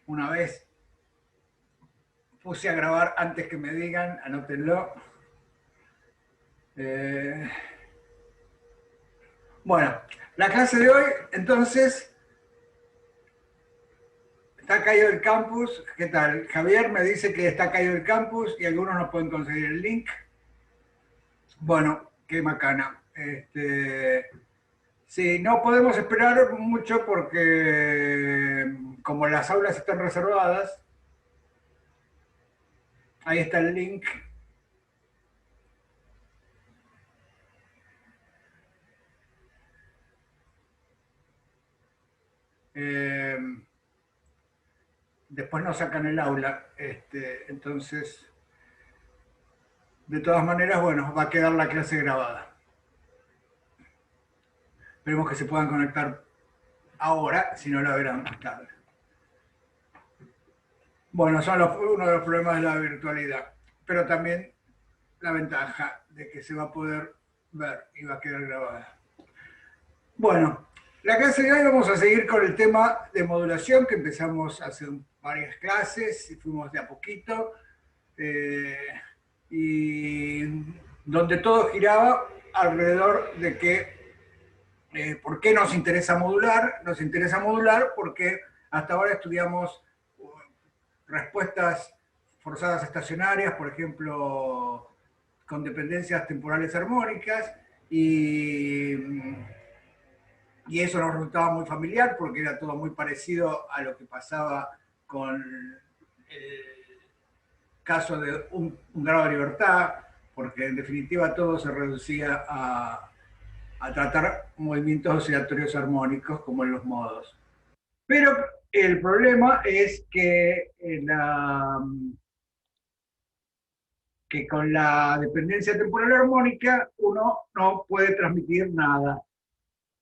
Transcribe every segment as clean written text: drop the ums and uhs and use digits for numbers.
una vez puse a grabar antes que me digan, anótenlo. Bueno, la clase de hoy, entonces, está caído el campus. ¿Qué tal? Javier me dice que está caído el campus y algunos no pueden conseguir el link. Bueno, qué macana. Sí, no podemos esperar mucho porque como las aulas están reservadas, ahí está el link. Eh, Después nos sacan el aula. Entonces, de todas maneras, bueno, va a quedar la clase grabada. Esperemos que se puedan conectar ahora, si no la verán más tarde. Bueno, son uno de los problemas de la virtualidad, pero también la ventaja de que se va a poder ver y va a quedar grabada. Bueno, la clase de hoy vamos a seguir con el tema de modulación que empezamos hace varias clases y fuimos de a poquito. Y donde todo giraba alrededor de que, ¿por qué nos interesa modular? Nos interesa modular porque hasta ahora estudiamos respuestas forzadas estacionarias, por ejemplo, con dependencias temporales armónicas, y eso nos resultaba muy familiar porque era todo muy parecido a lo que pasaba con el caso de un grado de libertad, porque en definitiva todo se reducía a tratar movimientos oscilatorios armónicos como en los modos. Pero el problema es que con la dependencia temporal armónica uno no puede transmitir nada,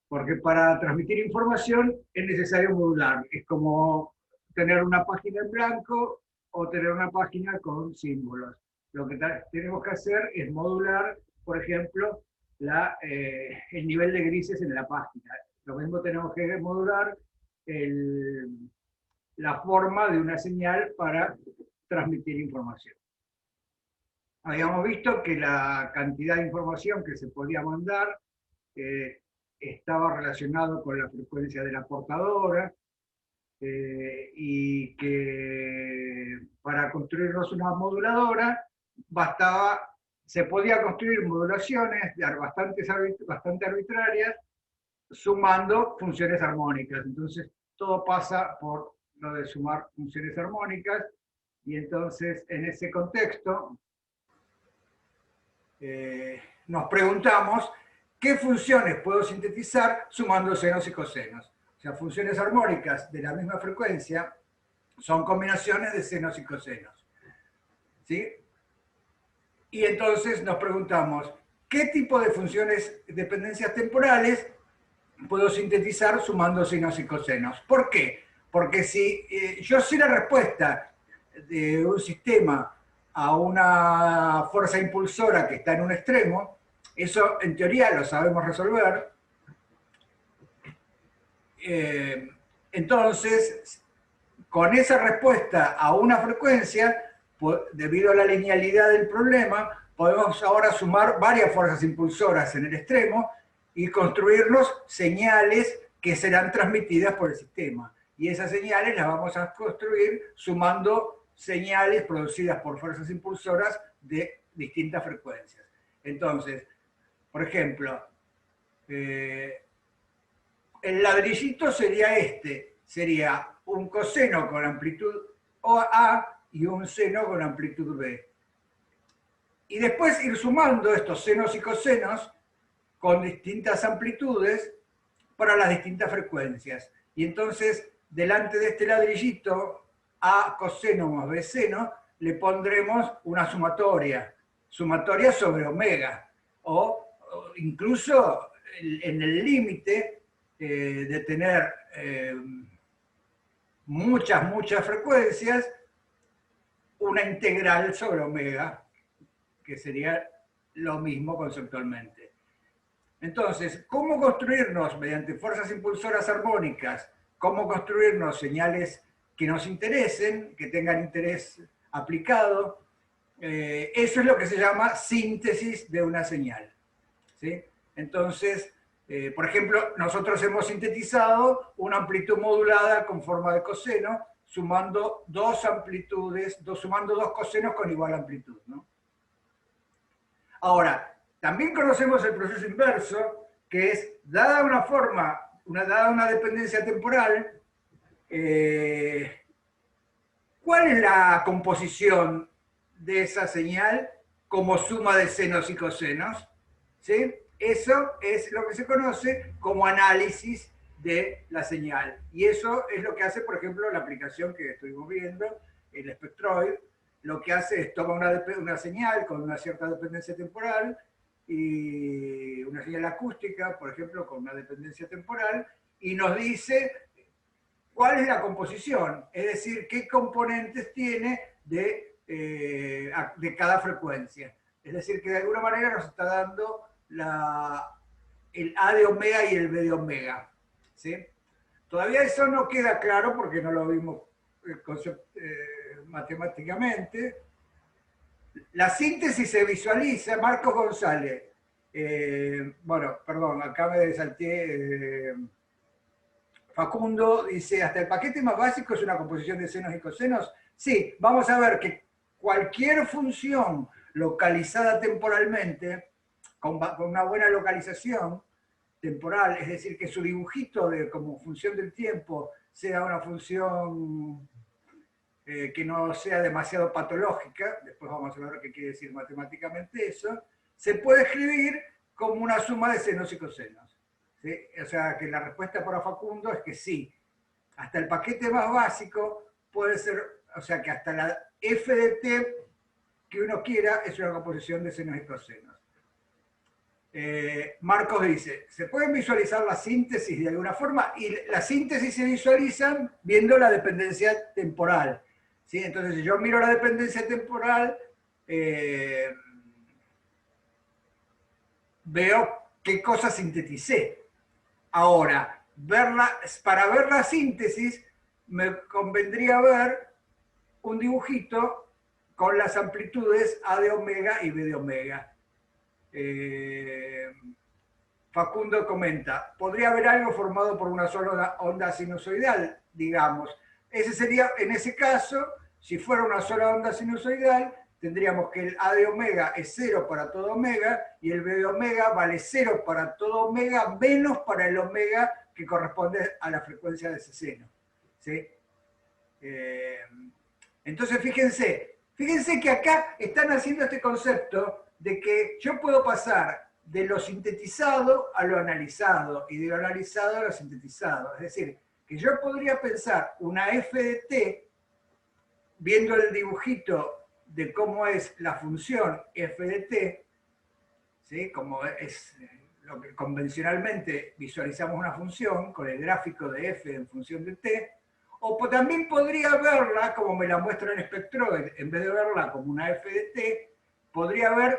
porque para transmitir información es necesario modular. Es como tener una página en blanco o tener una página con símbolos. Lo que tenemos que hacer es modular, por ejemplo, el nivel de grises en la página. Lo mismo tenemos que modular la forma de una señal para transmitir información. Habíamos visto que la cantidad de información que se podía mandar estaba relacionado con la frecuencia de la portadora, y que para construirnos una moduladora se podía construir modulaciones bastante arbitrarias sumando funciones armónicas. Entonces todo pasa por lo de sumar funciones armónicas, y entonces en ese contexto nos preguntamos qué funciones puedo sintetizar sumando senos y cosenos. O sea, funciones armónicas de la misma frecuencia son combinaciones de senos y cosenos. ¿Sí? Y entonces nos preguntamos, ¿qué tipo de funciones, dependencias temporales, puedo sintetizar sumando senos y cosenos? ¿Por qué? Porque si yo sé la respuesta de un sistema a una fuerza impulsora que está en un extremo, eso en teoría lo sabemos resolver. Entonces, con esa respuesta a una frecuencia, debido a la linealidad del problema, podemos ahora sumar varias fuerzas impulsoras en el extremo y construirnos señales que serán transmitidas por el sistema. Y esas señales las vamos a construir sumando señales producidas por fuerzas impulsoras de distintas frecuencias. Entonces, por ejemplo, el ladrillito sería un coseno con amplitud A y un seno con amplitud B. Y después ir sumando estos senos y cosenos con distintas amplitudes para las distintas frecuencias. Y entonces, delante de este ladrillito, A coseno más B seno, le pondremos una sumatoria sobre omega, o incluso en el límite de tener muchas frecuencias, una integral sobre omega, que sería lo mismo conceptualmente. Entonces, ¿cómo construirnos mediante fuerzas impulsoras armónicas? ¿Cómo construirnos señales que nos interesen, que tengan interés aplicado. Eso es lo que se llama síntesis de una señal, ¿sí? Entonces, por ejemplo, nosotros hemos sintetizado una amplitud modulada con forma de coseno, sumando dos amplitudes, sumando dos cosenos con igual amplitud, ¿no? Ahora, también conocemos el proceso inverso, que es, dada una forma, dada una dependencia temporal, ¿cuál es la composición de esa señal como suma de senos y cosenos? ¿Sí? Eso es lo que se conoce como análisis de la señal. Y eso es lo que hace, por ejemplo, la aplicación que estuvimos viendo, el Spectroid. Lo que hace es toma una señal con una cierta dependencia temporal y una señal acústica, por ejemplo, con una dependencia temporal, y nos dice cuál es la composición, es decir, qué componentes tiene de cada frecuencia. Es decir, que de alguna manera nos está dando el A de omega y el B de omega. ¿Sí? Todavía eso no queda claro porque no lo vimos matemáticamente. La síntesis se visualiza, Marcos González. Bueno, perdón, acá me salté. Facundo dice, hasta el paquete más básico es una composición de senos y cosenos. Sí, vamos a ver que cualquier función localizada temporalmente, con una buena localización temporal, es decir, que su dibujito como función del tiempo sea una función que no sea demasiado patológica, después vamos a ver qué quiere decir matemáticamente eso, se puede escribir como una suma de senos y cosenos. ¿Sí? O sea, que la respuesta para Facundo es que sí. Hasta el paquete más básico puede ser, o sea, que hasta la f de t que uno quiera es una composición de senos y cosenos. Marcos dice, ¿se pueden visualizar la síntesis de alguna forma? Y la síntesis se visualizan viendo la dependencia temporal. ¿Sí? Entonces, si yo miro la dependencia temporal, veo qué cosa sinteticé. Ahora, para ver la síntesis, me convendría ver un dibujito con las amplitudes A de omega y B de omega. Facundo comenta, podría haber algo formado por una sola onda sinusoidal, digamos. Ese sería, en ese caso, si fuera una sola onda sinusoidal, tendríamos que el A de omega es 0 para todo omega y el B de omega vale 0 para todo omega menos para el omega que corresponde a la frecuencia de ese seno. ¿Sí? Entonces fíjense que acá están haciendo este concepto de que yo puedo pasar de lo sintetizado a lo analizado y de lo analizado a lo sintetizado. Es decir, que yo podría pensar una f de t viendo el dibujito de cómo es la función f de t, ¿sí? Como es lo que convencionalmente visualizamos una función con el gráfico de f en función de t, o también podría verla, como me la muestra en Spectroid, en vez de verla como una f de t, podría ver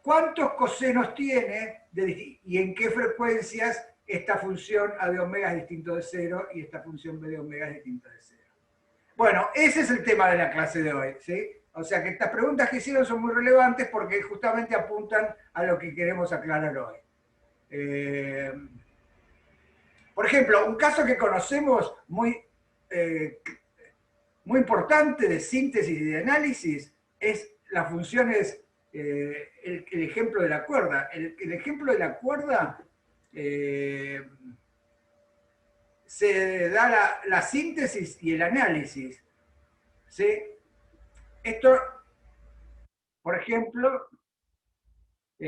cuántos cosenos tiene y en qué frecuencias esta función A de omega es distinto de 0 y esta función B de omega es distinta de 0. Bueno, ese es el tema de la clase de hoy, ¿sí? O sea que estas preguntas que hicieron son muy relevantes porque justamente apuntan a lo que queremos aclarar hoy. Por ejemplo, un caso que conocemos muy importante de síntesis y de análisis es las funciones, el ejemplo de la cuerda. El ejemplo de la cuerda se da la síntesis y el análisis. ¿Sí? Esto, por ejemplo,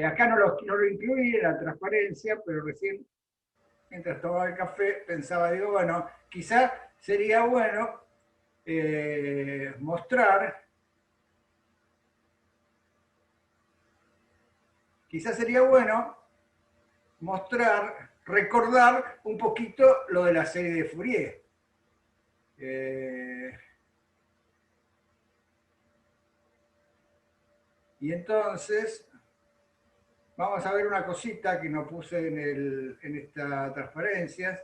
acá no lo incluí en la transparencia, pero recién, mientras tomaba el café, pensaba, digo, bueno, quizá sería bueno mostrar, quizás sería bueno recordar un poquito lo de la serie de Fourier. Y entonces, vamos a ver una cosita que no puse en estas transparencias.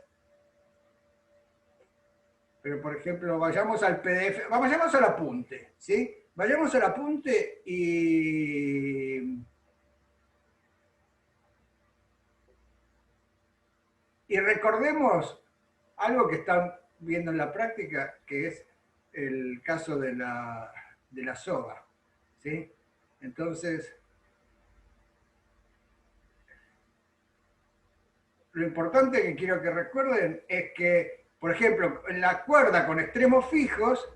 pero por ejemplo, vayamos al PDF, vayamos al apunte, ¿sí? Vayamos al apunte y recordemos algo que están viendo en la práctica, que es el caso de la soga, ¿sí? Entonces, lo importante que quiero que recuerden es que, por ejemplo, en la cuerda con extremos fijos,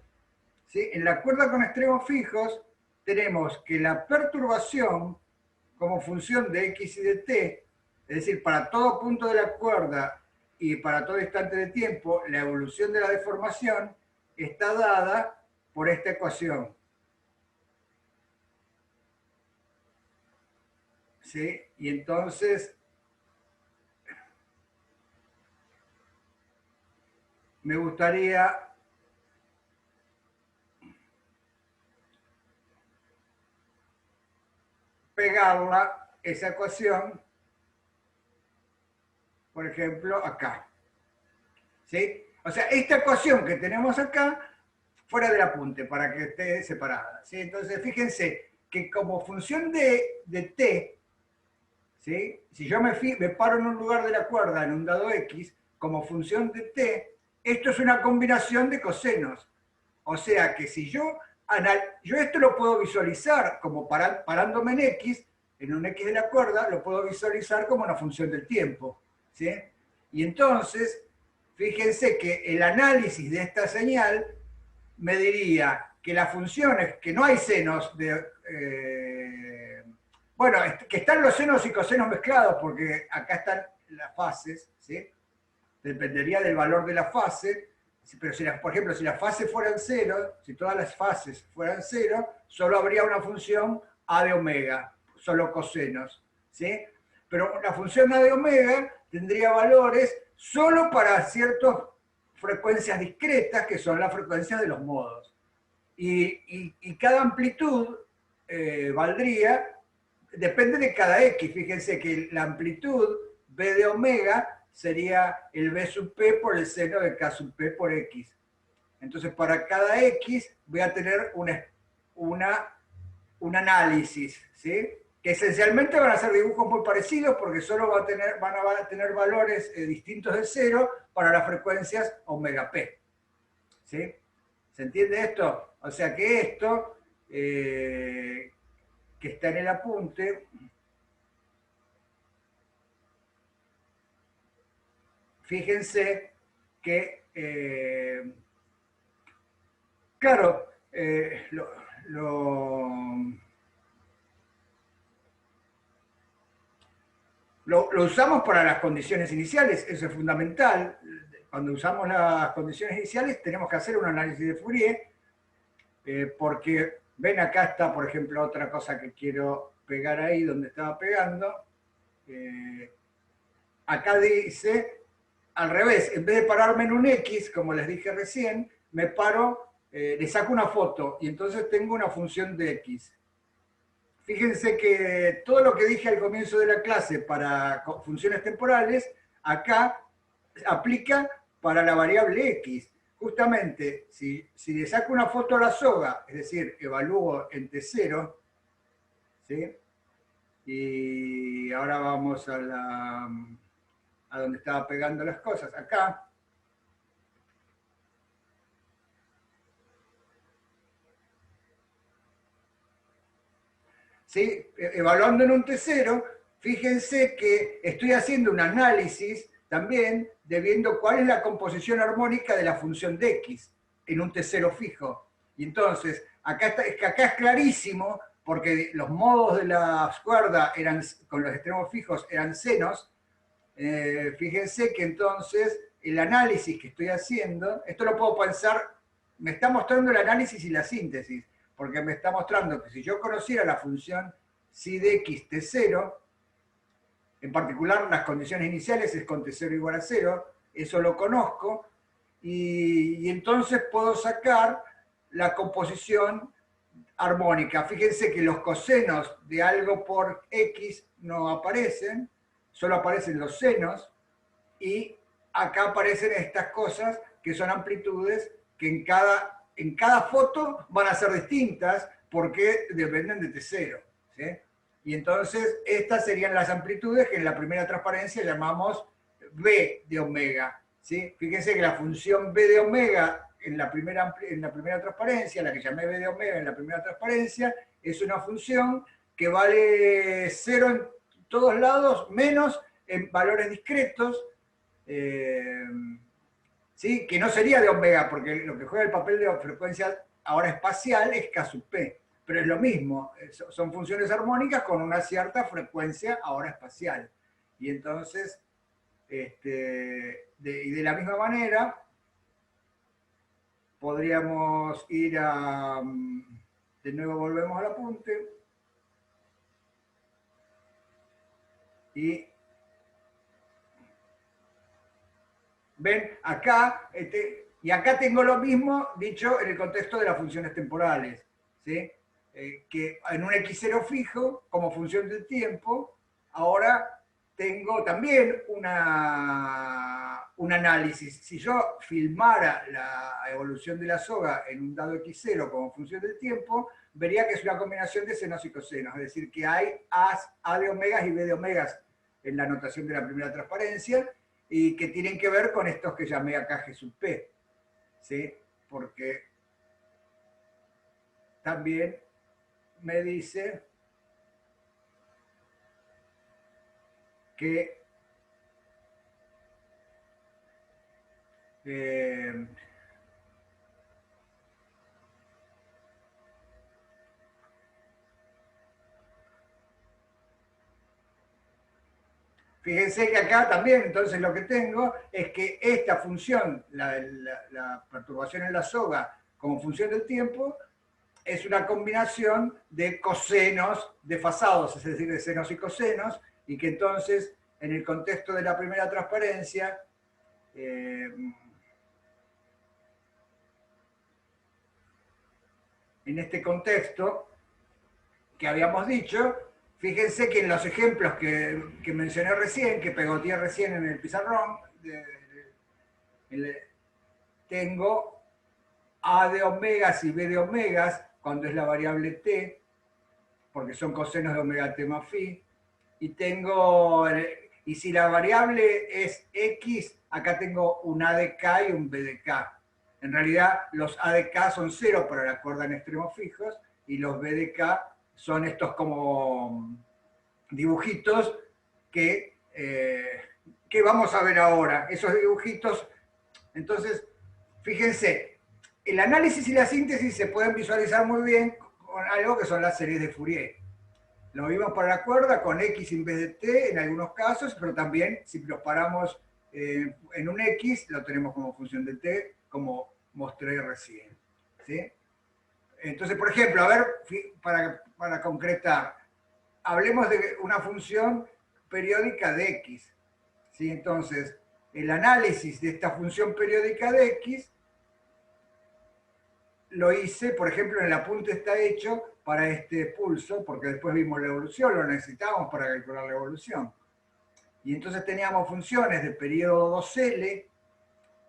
¿sí? En la cuerda con extremos fijos tenemos que la perturbación como función de x y de t, es decir, para todo punto de la cuerda y para todo instante de tiempo, la evolución de la deformación está dada por esta ecuación. ¿Sí? Y entonces me gustaría pegarla, esa ecuación, por ejemplo, acá. ¿Sí? O sea, esta ecuación que tenemos acá, fuera del apunte, para que esté separada. ¿Sí? Entonces, fíjense que como función de t, ¿sí? Si yo me paro en un lugar de la cuerda, en un dado x, como función de t, esto es una combinación de cosenos. O sea que si yo esto lo puedo visualizar como parándome en x, en un x de la cuerda, lo puedo visualizar como una función del tiempo. ¿Sí? Y entonces, fíjense que el análisis de esta señal me diría que las funciones, que no hay senos bueno, que están los senos y cosenos mezclados, porque acá están las fases, ¿sí? Dependería del valor de la fase, pero si por ejemplo, si las fases fueran cero, si todas las fases fueran cero, solo habría una función a de omega, solo cosenos, ¿sí? Pero la función a de omega tendría valores solo para ciertas frecuencias discretas, que son las frecuencias de los modos. Y cada amplitud valdría, depende de cada x. Fíjense que la amplitud b de omega sería el b sub p por el seno de k sub p por x. Entonces, para cada x voy a tener un análisis, ¿sí? Que esencialmente van a ser dibujos muy parecidos porque solo van a tener valores distintos de cero para las frecuencias omega p. ¿Sí? ¿Se entiende esto? O sea que esto, que está en el apunte, fíjense que, claro, lo usamos para las condiciones iniciales, eso es fundamental. Cuando usamos las condiciones iniciales tenemos que hacer un análisis de Fourier, porque ven acá está, por ejemplo, otra cosa que quiero pegar ahí donde estaba pegando. Acá dice, al revés, en vez de pararme en un X, como les dije recién, me paro, le saco una foto y entonces tengo una función de X. Fíjense que todo lo que dije al comienzo de la clase para funciones temporales, acá aplica para la variable X. Justamente, si le saco una foto a la soga, es decir, evalúo en T0, ¿sí? Y ahora vamos a donde estaba pegando las cosas, acá. ¿Sí? Evaluando en un T0, fíjense que estoy haciendo un análisis también de viendo cuál es la composición armónica de la función de X en un T0 fijo. Y entonces, acá es clarísimo, porque los modos de la cuerda eran, con los extremos fijos eran senos. Fíjense que entonces el análisis que estoy haciendo, esto lo puedo pensar, me está mostrando el análisis y la síntesis, porque me está mostrando que si yo conociera la función psi de x t0, en particular las condiciones iniciales es con t0 igual a 0, eso lo conozco, y entonces puedo sacar la composición armónica. Fíjense que los cosenos de algo por x no aparecen, solo aparecen los senos, y acá aparecen estas cosas que son amplitudes que en cada foto van a ser distintas porque dependen de T0. ¿Sí? Y entonces estas serían las amplitudes que en la primera transparencia llamamos B de omega. ¿Sí? Fíjense que la función B de omega en la primera transparencia, la que llamé B de omega en la primera transparencia, es una función que vale 0 en todos lados, menos en valores discretos, ¿sí? Que no sería de omega, porque lo que juega el papel de frecuencia ahora espacial es K sub P, pero es lo mismo, son funciones armónicas con una cierta frecuencia ahora espacial. Y entonces, y de la misma manera, podríamos ir a... De nuevo volvemos al apunte. Y ven, acá, y acá tengo lo mismo dicho en el contexto de las funciones temporales, ¿sí? Que en un x0 fijo, como función del tiempo, ahora tengo también un análisis. Si yo filmara la evolución de la soga en un dado x0 como función del tiempo, vería que es una combinación de senos y cosenos, es decir, que hay A de omegas y B de omegas en la notación de la primera transparencia, y que tienen que ver con estos que llamé acá G sub P, ¿sí? Porque también me dice que fíjense que acá también, entonces lo que tengo es que esta función, la perturbación en la soga como función del tiempo, es una combinación de cosenos desfasados, es decir, de senos y cosenos, y que entonces, en el contexto de la primera transparencia, en este contexto que habíamos dicho, fíjense que en los ejemplos que mencioné recién, que pegoteé recién en el pizarrón, tengo A de omegas y B de omegas cuando es la variable t, porque son cosenos de omega t más phi, y y si la variable es x, acá tengo un A de k y un B de k. En realidad los A de k son 0 para la cuerda en extremos fijos, y los B de k son estos como dibujitos que vamos a ver ahora. Esos dibujitos, entonces, fíjense, el análisis y la síntesis se pueden visualizar muy bien con algo que son las series de Fourier. Lo vimos para la cuerda con x en vez de t en algunos casos, pero también si los paramos en un x, lo tenemos como función de t, como mostré recién. ¿Sí? Entonces, por ejemplo, a ver, para concretar, hablemos de una función periódica de x. ¿Sí? Entonces, el análisis de esta función periódica de x lo hice, por ejemplo, en el apunte está hecho para este pulso, porque después vimos la evolución, lo necesitábamos para calcular la evolución. Y entonces teníamos funciones de periodo 2L,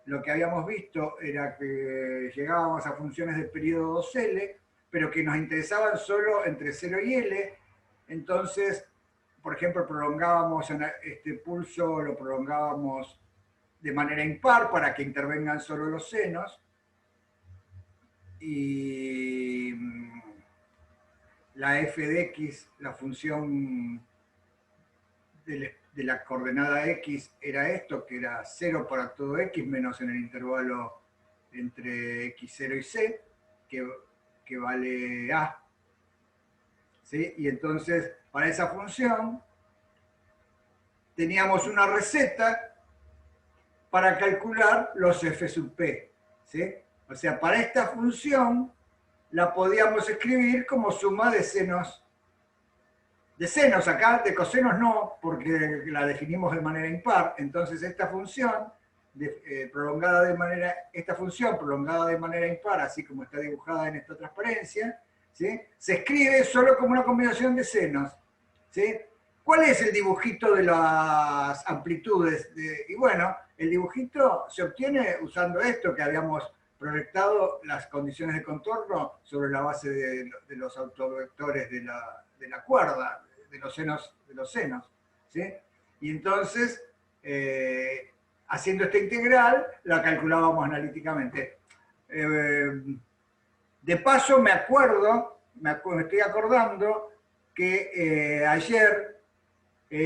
lo que habíamos visto era que llegábamos a funciones de periodo 2L, pero que nos interesaban solo entre 0 y L, entonces, por ejemplo, prolongábamos este pulso, lo prolongábamos de manera impar para que intervengan solo los senos, y la f de x, la función de la coordenada x era esto, que era 0 para todo x, menos en el intervalo entre x0 y c, que vale a. ¿Sí? Y entonces, para esa función, teníamos una receta para calcular los f sub p. ¿Sí? O sea, para esta función la podíamos escribir como suma de senos. De senos acá, de cosenos no, porque la definimos de manera impar. Entonces esta función prolongada de manera impar, así como está dibujada en esta transparencia, ¿sí? Se escribe solo como una combinación de senos. ¿Sí? ¿Cuál es el dibujito de las amplitudes? Y bueno, el dibujito se obtiene usando esto que habíamos proyectado las condiciones de contorno sobre la base de los autovectores de la cuerda, de los senos. ¿Sí? Y entonces, haciendo esta integral, la calculábamos analíticamente. De paso, me estoy acordando que ayer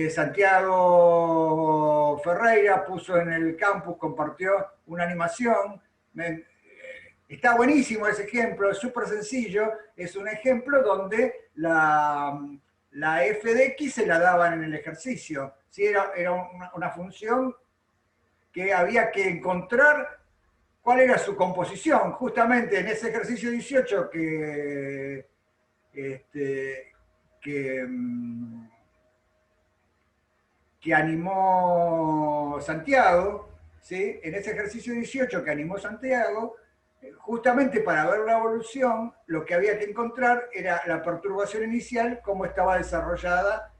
Santiago Ferreira puso en el campus, compartió una animación. Está buenísimo ese ejemplo, es súper sencillo. Es un ejemplo donde la f de x se la daban en el ejercicio. ¿Sí? Era una función que había que encontrar cuál era su composición. Justamente en ese ejercicio 18 que que animó Santiago, ¿sí? En ese ejercicio 18 que animó Santiago, justamente para ver la evolución, lo que había que encontrar era la perturbación inicial, cómo estaba desarrollada,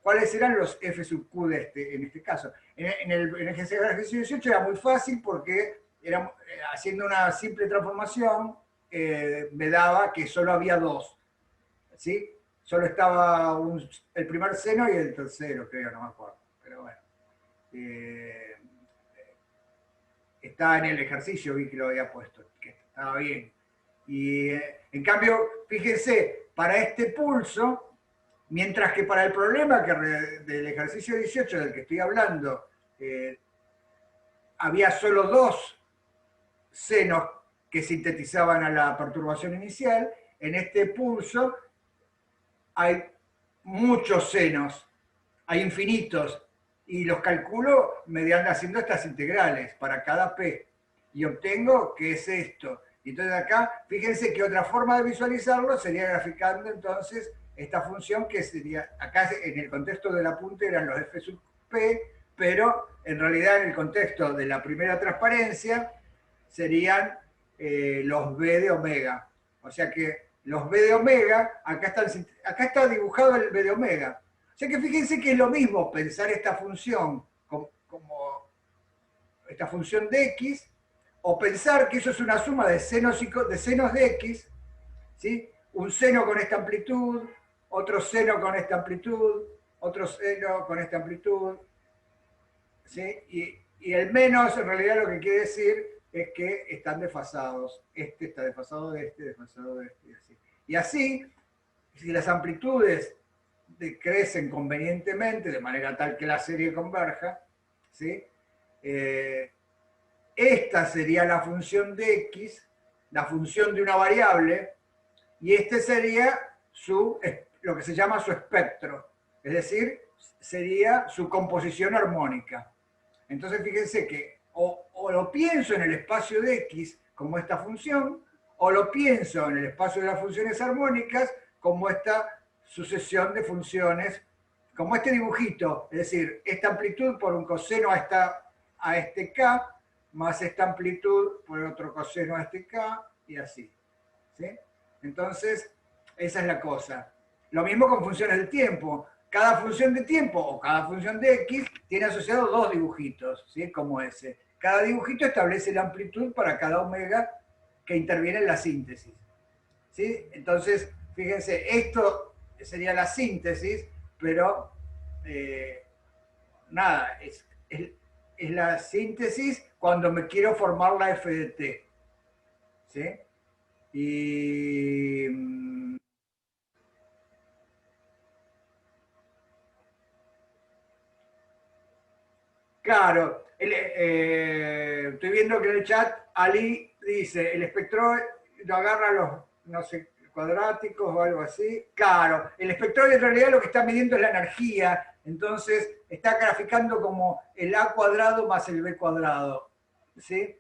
cuáles eran los F sub Q en este caso. En el ejercicio 18 era muy fácil porque era, haciendo una simple transformación me daba que solo había dos, ¿sí? Solo estaba el primer seno y el tercero, creo, no me acuerdo. Pero bueno. Estaba en el ejercicio, vi que lo había puesto, que estaba bien. Y en cambio, fíjense, para este pulso, mientras que para el problema del ejercicio 18 del que estoy hablando, había solo dos senos que sintetizaban a la perturbación inicial, en este pulso hay muchos senos, hay infinitos, y los calculo mediante haciendo estas integrales para cada p, y obtengo que es esto. Y entonces acá, fíjense que otra forma de visualizarlo sería graficando entonces esta función que sería, acá en el contexto del apunte eran los f sub p, pero en realidad en el contexto de la primera transparencia serían los b de omega. O sea que los b de omega, acá está dibujado el b de omega. O sea que fíjense que es lo mismo pensar esta función como esta función de x, o pensar que eso es una suma de senos de x, ¿sí? Un seno con esta amplitud, otro seno con esta amplitud, otro seno con esta amplitud, ¿sí? Y el menos en realidad lo que quiere decir es que están desfasados. Este está desfasado de este, desfasado de este, y así. Y así, si las amplitudes crecen convenientemente, de manera tal que la serie converja, ¿sí? Esta sería la función de x, la función de una variable, y este sería lo que se llama su espectro, es decir, sería su composición armónica. Entonces fíjense que o lo pienso en el espacio de x como esta función, o lo pienso en el espacio de las funciones armónicas como esta sucesión de funciones, como este dibujito, es decir, esta amplitud por un coseno a este k, más esta amplitud por otro coseno a este k, y así. ¿Sí? Entonces, esa es la cosa. Lo mismo con funciones de tiempo. Cada función de tiempo o cada función de x tiene asociados dos dibujitos, ¿sí? Como ese. Cada dibujito establece la amplitud para cada omega que interviene en la síntesis. ¿Sí? Entonces, fíjense, esto sería la síntesis, pero nada, es la síntesis cuando me quiero formar la f de t. ¿Sí? Y claro, estoy viendo que en el chat Ali dice, el espectro lo agarra los, no sé, cuadráticos o algo así. Claro, el espectro en realidad lo que está midiendo es la energía, entonces está graficando como el a cuadrado más el b cuadrado. ¿Sí?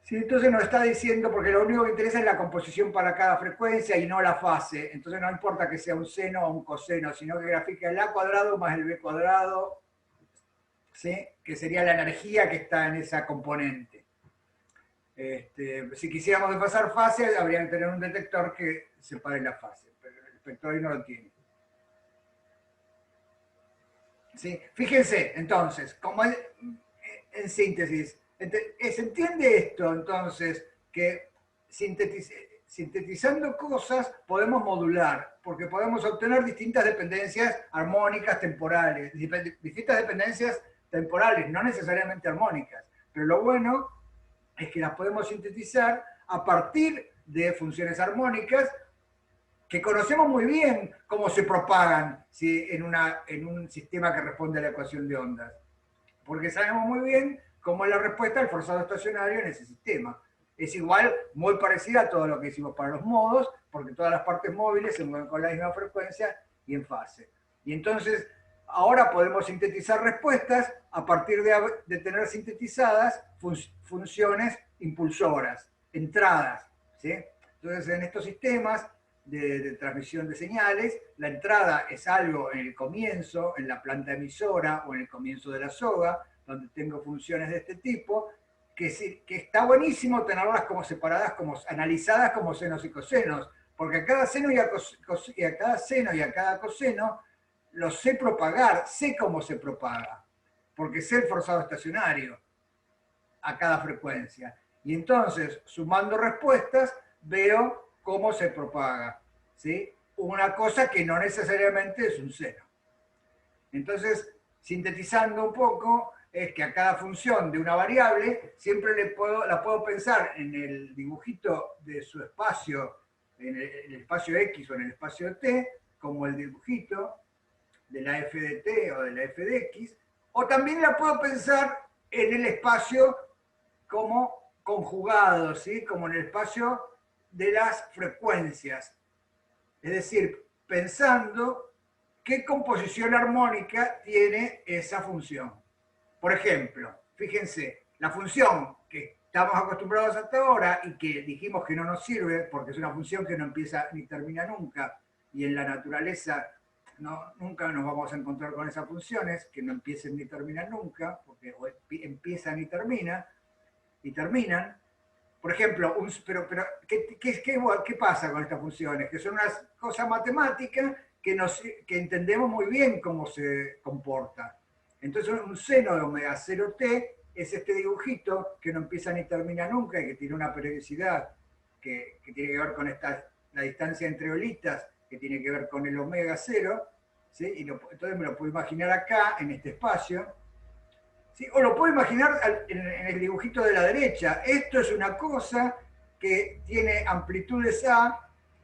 Sí, entonces nos está diciendo, porque lo único que interesa es la composición para cada frecuencia y no la fase. Entonces no importa que sea un seno o un coseno, sino que grafica el a cuadrado más el b cuadrado, ¿sí? Que sería la energía que está en esa componente. Si quisiéramos desfasar fase, habría que tener un detector que separe la fase. Pero espectro ahí no lo tiene. ¿Sí? Fíjense, entonces, como en síntesis, ¿se entiende esto entonces? Que sintetizando cosas podemos modular, porque podemos obtener distintas dependencias armónicas temporales, distintas dependencias temporales, no necesariamente armónicas, pero lo bueno es que las podemos sintetizar a partir de funciones armónicas que conocemos muy bien cómo se propagan, ¿sí? en un sistema que responde a la ecuación de ondas, porque sabemos muy bien cómo es la respuesta al forzado estacionario en ese sistema. Es igual, muy parecida a todo lo que hicimos para los modos, porque todas las partes móviles se mueven con la misma frecuencia y en fase. Y entonces, ahora podemos sintetizar respuestas a partir de tener sintetizadas funciones impulsoras, entradas, ¿sí? Entonces, en estos sistemas de transmisión de señales, la entrada es algo en el comienzo, en la planta emisora o en el comienzo de la soga, donde tengo funciones de este tipo, que está buenísimo tenerlas como separadas, como analizadas como senos y cosenos, porque a cada seno y a cada seno y a cada coseno lo sé propagar, sé cómo se propaga, porque sé el forzado estacionario a cada frecuencia. Y entonces, sumando respuestas, veo cómo se propaga, ¿sí? Una cosa que no necesariamente es un seno. Entonces, sintetizando un poco, es que a cada función de una variable siempre la puedo pensar en el dibujito de su espacio, en el espacio X o en el espacio T, como el dibujito de la f de T o de la f de X, o también la puedo pensar en el espacio como conjugado, ¿sí? Como en el espacio de las frecuencias. Es decir, pensando qué composición armónica tiene esa función. Por ejemplo, fíjense, la función que estamos acostumbrados hasta ahora y que dijimos que no nos sirve porque es una función que no empieza ni termina nunca, y en la naturaleza nunca nos vamos a encontrar con esas funciones que no empiecen ni terminan nunca, porque empiezan y terminan. Por ejemplo, ¿qué pasa con estas funciones? Que son unas cosas matemáticas que entendemos muy bien cómo se comporta. Entonces, un seno de omega 0t es este dibujito que no empieza ni termina nunca y que tiene una periodicidad que tiene que ver con la distancia entre olitas, que tiene que ver con el omega 0, ¿sí? Entonces me lo puedo imaginar acá, en este espacio. ¿Sí? O lo puedo imaginar en el dibujito de la derecha. Esto es una cosa que tiene amplitudes A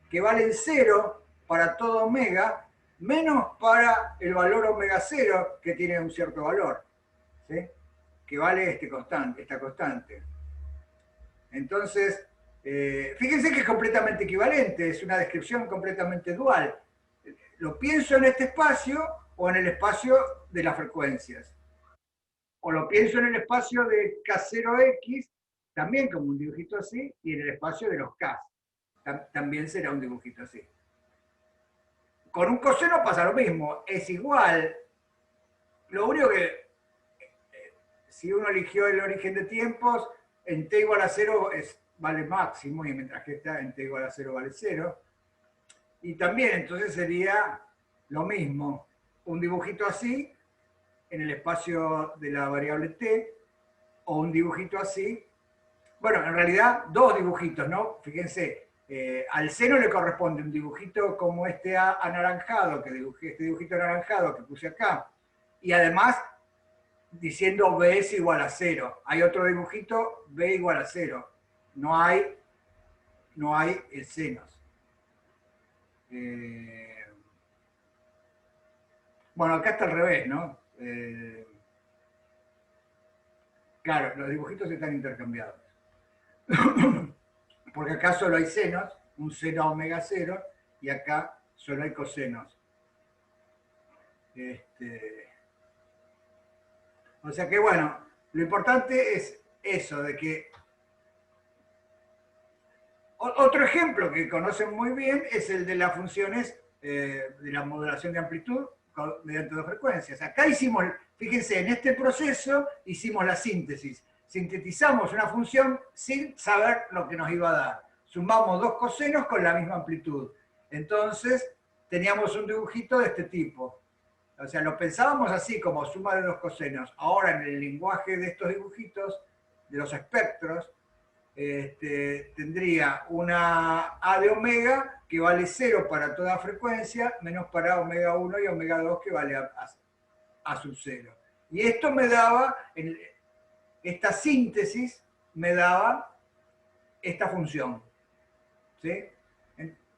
que valen 0 para todo omega, menos para el valor omega 0 que tiene un cierto valor, ¿sí? Que vale esta constante. Entonces, fíjense que es completamente equivalente, es una descripción completamente dual. Lo pienso en este espacio o en el espacio de las frecuencias. O lo pienso en el espacio de K0X, también como un dibujito así, y en el espacio de los K. También será un dibujito así. Con un coseno pasa lo mismo, es igual. Lo único que, si uno eligió el origen de tiempos, en t igual a 0 vale máximo, y mientras que está en t igual a 0 vale 0. Y también entonces sería lo mismo, un dibujito así, en el espacio de la variable t, o un dibujito así. Bueno, en realidad dos dibujitos, ¿no? Fíjense, al seno le corresponde un dibujito como este anaranjado, este dibujito anaranjado que puse acá, y además diciendo b es igual a 0. Hay otro dibujito, b igual a 0. No hay senos. Bueno, acá está al revés, ¿no? Claro, los dibujitos están intercambiados. Porque acá solo hay senos, un seno omega 0, y acá solo hay cosenos. O sea que bueno, lo importante es eso, de que... Otro ejemplo que conocen muy bien es el de las funciones de la modulación de amplitud mediante dos frecuencias. Acá hicimos, fíjense, en este proceso hicimos la síntesis. Sintetizamos una función sin saber lo que nos iba a dar. Sumamos dos cosenos con la misma amplitud. Entonces, teníamos un dibujito de este tipo. O sea, lo pensábamos así, como suma de dos cosenos. Ahora, en el lenguaje de estos dibujitos, de los espectros, tendría una A de omega que vale 0 para toda frecuencia, menos para omega 1 y omega 2 que vale a sub 0. Y esto me daba, esta síntesis me daba esta función. ¿Sí?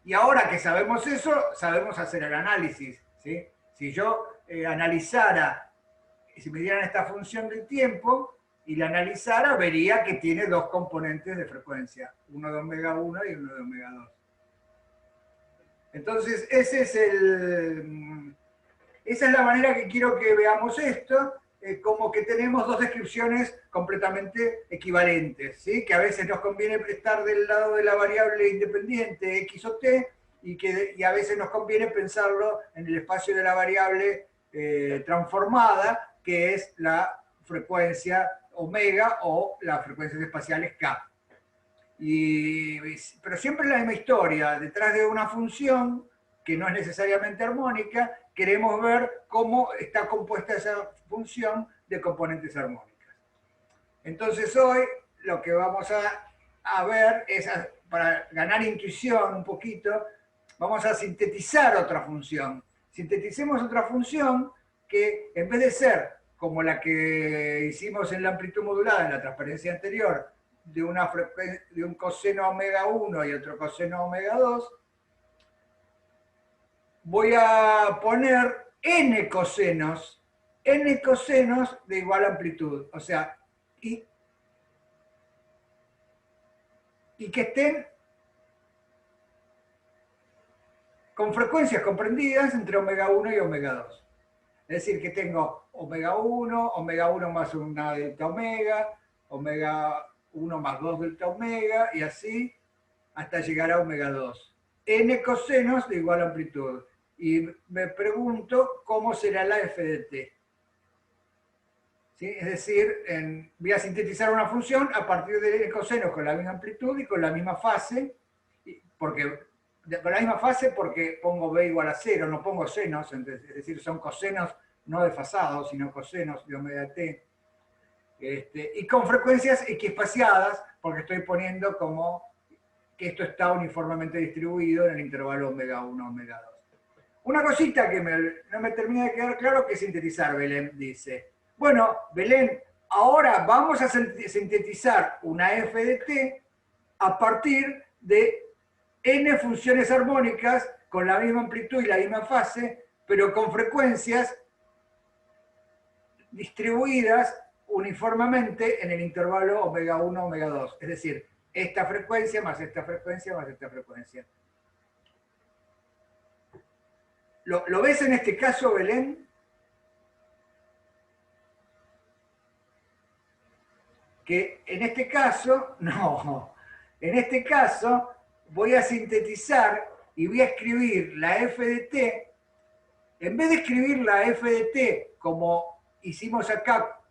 Y ahora que sabemos eso, sabemos hacer el análisis. ¿Sí? Si yo analizara, si me dieran esta función del tiempo y la analizara, vería que tiene dos componentes de frecuencia, uno de omega 1 y uno de omega 2. Entonces, esa es la manera que quiero que veamos esto, como que tenemos dos descripciones completamente equivalentes, ¿sí? Que a veces nos conviene estar del lado de la variable independiente x o t, y a veces nos conviene pensarlo en el espacio de la variable transformada, que es la frecuencia omega o las frecuencias espaciales k. Pero siempre la misma historia, detrás de una función que no es necesariamente armónica, queremos ver cómo está compuesta esa función de componentes armónicas. Entonces hoy lo que vamos a ver es, para ganar intuición un poquito, vamos a sintetizar otra función. Sinteticemos otra función que, en vez de ser como la que hicimos en la amplitud modulada, en la transparencia anterior, de un coseno omega 1 y otro coseno omega 2, voy a poner n cosenos de igual amplitud. O sea, y que estén con frecuencias comprendidas entre omega 1 y omega 2. Es decir, que tengo omega 1 más una delta omega 1 más 2 delta omega, y así hasta llegar a omega 2. N cosenos de igual amplitud. Y me pregunto cómo será la f de t. ¿Sí? Es decir, voy a sintetizar una función a partir de n cosenos con la misma amplitud y con la misma fase, con la misma fase porque pongo b igual a 0, no pongo senos, es decir, son cosenos no desfasados, sino cosenos de omega t. Y con frecuencias equiespaciadas, porque estoy poniendo como que esto está uniformemente distribuido en el intervalo omega 1, omega 2. Una cosita que no me termina de quedar claro, que sintetizar, Belén dice. Bueno, Belén, ahora vamos a sintetizar una f de t a partir de n funciones armónicas con la misma amplitud y la misma fase, pero con frecuencias distribuidas uniformemente en el intervalo omega 1, omega 2. Es decir, esta frecuencia más esta frecuencia más esta frecuencia. ¿Lo ves en este caso, Belén? Que en este caso, no, en este caso voy a sintetizar y voy a escribir la f de t, en vez de escribir la f de t como hicimos acá,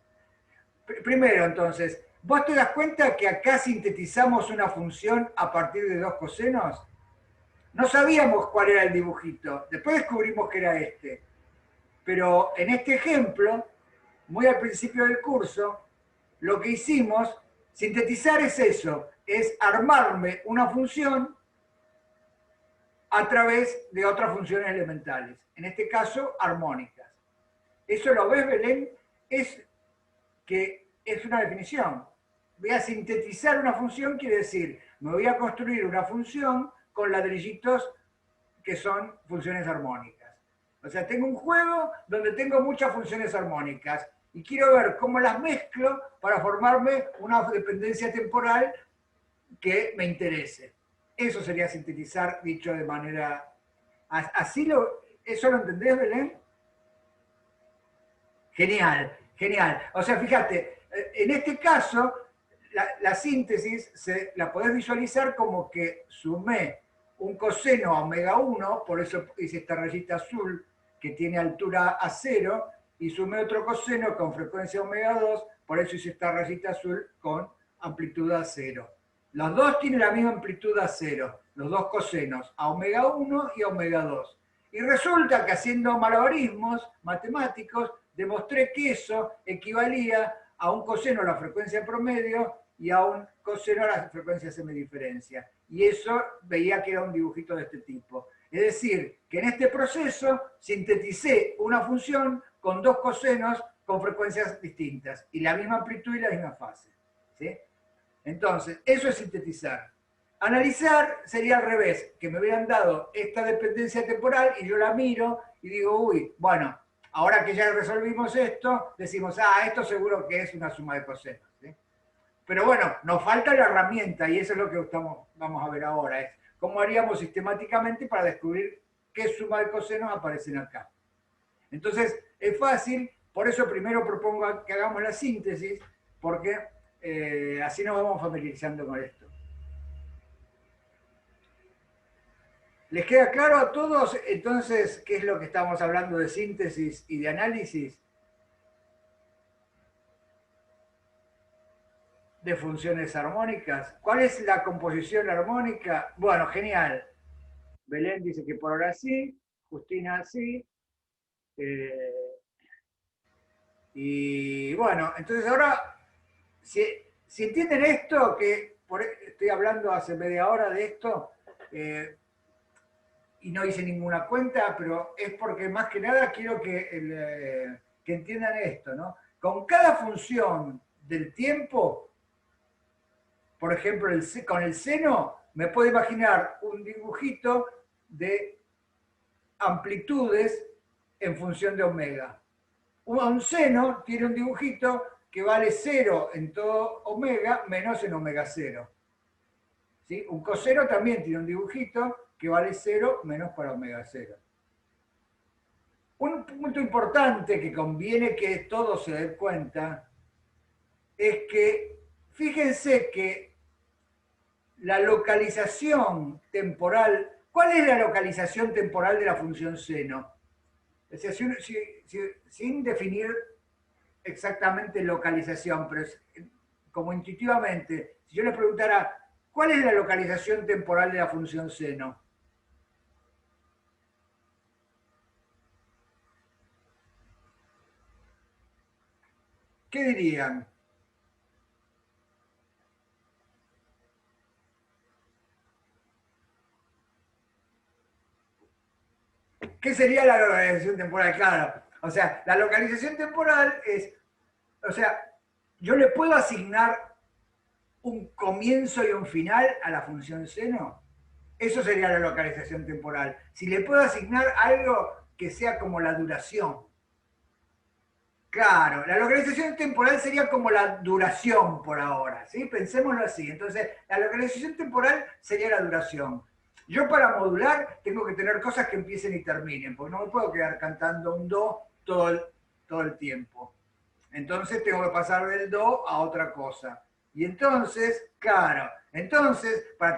primero entonces, ¿vos te das cuenta que acá sintetizamos una función a partir de dos cosenos? No sabíamos cuál era el dibujito, después descubrimos que era este. Pero en este ejemplo, muy al principio del curso, lo que hicimos, sintetizar es eso, es armarme una función a través de otras funciones elementales, en este caso armónicas. ¿Eso lo ves, Belén? Es una definición. Voy a sintetizar una función, quiere decir, me voy a construir una función con ladrillitos que son funciones armónicas. O sea, tengo un juego donde tengo muchas funciones armónicas y quiero ver cómo las mezclo para formarme una dependencia temporal que me interese. Eso sería sintetizar, dicho de manera... ¿Eso lo entendés, Belén? Genial, genial. O sea, fíjate, en este caso, la síntesis la podés visualizar como que sumé un coseno a omega 1, por eso hice esta rayita azul que tiene altura a 0, y sumé otro coseno con frecuencia omega 2, por eso hice esta rayita azul con amplitud a 0. Los dos tienen la misma amplitud a 0, los dos cosenos, a omega 1 y a omega 2. Y resulta que haciendo malabarismos matemáticos, demostré que eso equivalía a un coseno a la frecuencia promedio y a un coseno a la frecuencia semidiferencia. Y eso veía que era un dibujito de este tipo. Es decir, que en este proceso sinteticé una función con dos cosenos con frecuencias distintas y la misma amplitud y la misma fase. ¿Sí? Entonces, eso es sintetizar. Analizar sería al revés, que me hubieran dado esta dependencia temporal y yo la miro y digo, uy, bueno, ahora que ya resolvimos esto, decimos, esto seguro que es una suma de cosenos. ¿Sí? Pero bueno, nos falta la herramienta y eso es lo que vamos a ver ahora, es cómo haríamos sistemáticamente para descubrir qué suma de cosenos aparecen acá. Entonces, es fácil, por eso primero propongo que hagamos la síntesis, porque así nos vamos familiarizando con esto. ¿Les queda claro a todos entonces qué es lo que estamos hablando de síntesis y de análisis? De funciones armónicas. ¿Cuál es la composición armónica? Bueno, genial. Belén dice que por ahora sí, Justina sí. Y bueno, entonces ahora, si entienden esto, que estoy hablando hace media hora de esto, y no hice ninguna cuenta, pero es porque más que nada quiero que entiendan esto, ¿no? Con cada función del tiempo, por ejemplo, con el seno, me puedo imaginar un dibujito de amplitudes en función de omega. Un seno tiene un dibujito que vale 0 en todo omega menos en omega 0. ¿Sí? Un coseno también tiene un dibujito que vale 0 menos para omega 0. Un punto importante que conviene que todos se den cuenta es que fíjense que la localización temporal, ¿cuál es la localización temporal de la función seno? Es decir, sin definir exactamente localización, pero como intuitivamente, si yo les preguntara, ¿cuál es la localización temporal de la función seno? ¿Qué dirían? ¿Qué sería la localización temporal? Claro, o sea, la localización temporal es, o sea, yo le puedo asignar un comienzo y un final a la función seno. Eso sería la localización temporal. Si le puedo asignar algo que sea como la duración. Claro, la localización temporal sería como la duración por ahora, ¿sí? Pensémoslo así. Entonces, la localización temporal sería la duración. Yo para modular tengo que tener cosas que empiecen y terminen, porque no me puedo quedar cantando un do todo el tiempo. Entonces tengo que pasar del do a otra cosa. Y entonces, claro, entonces para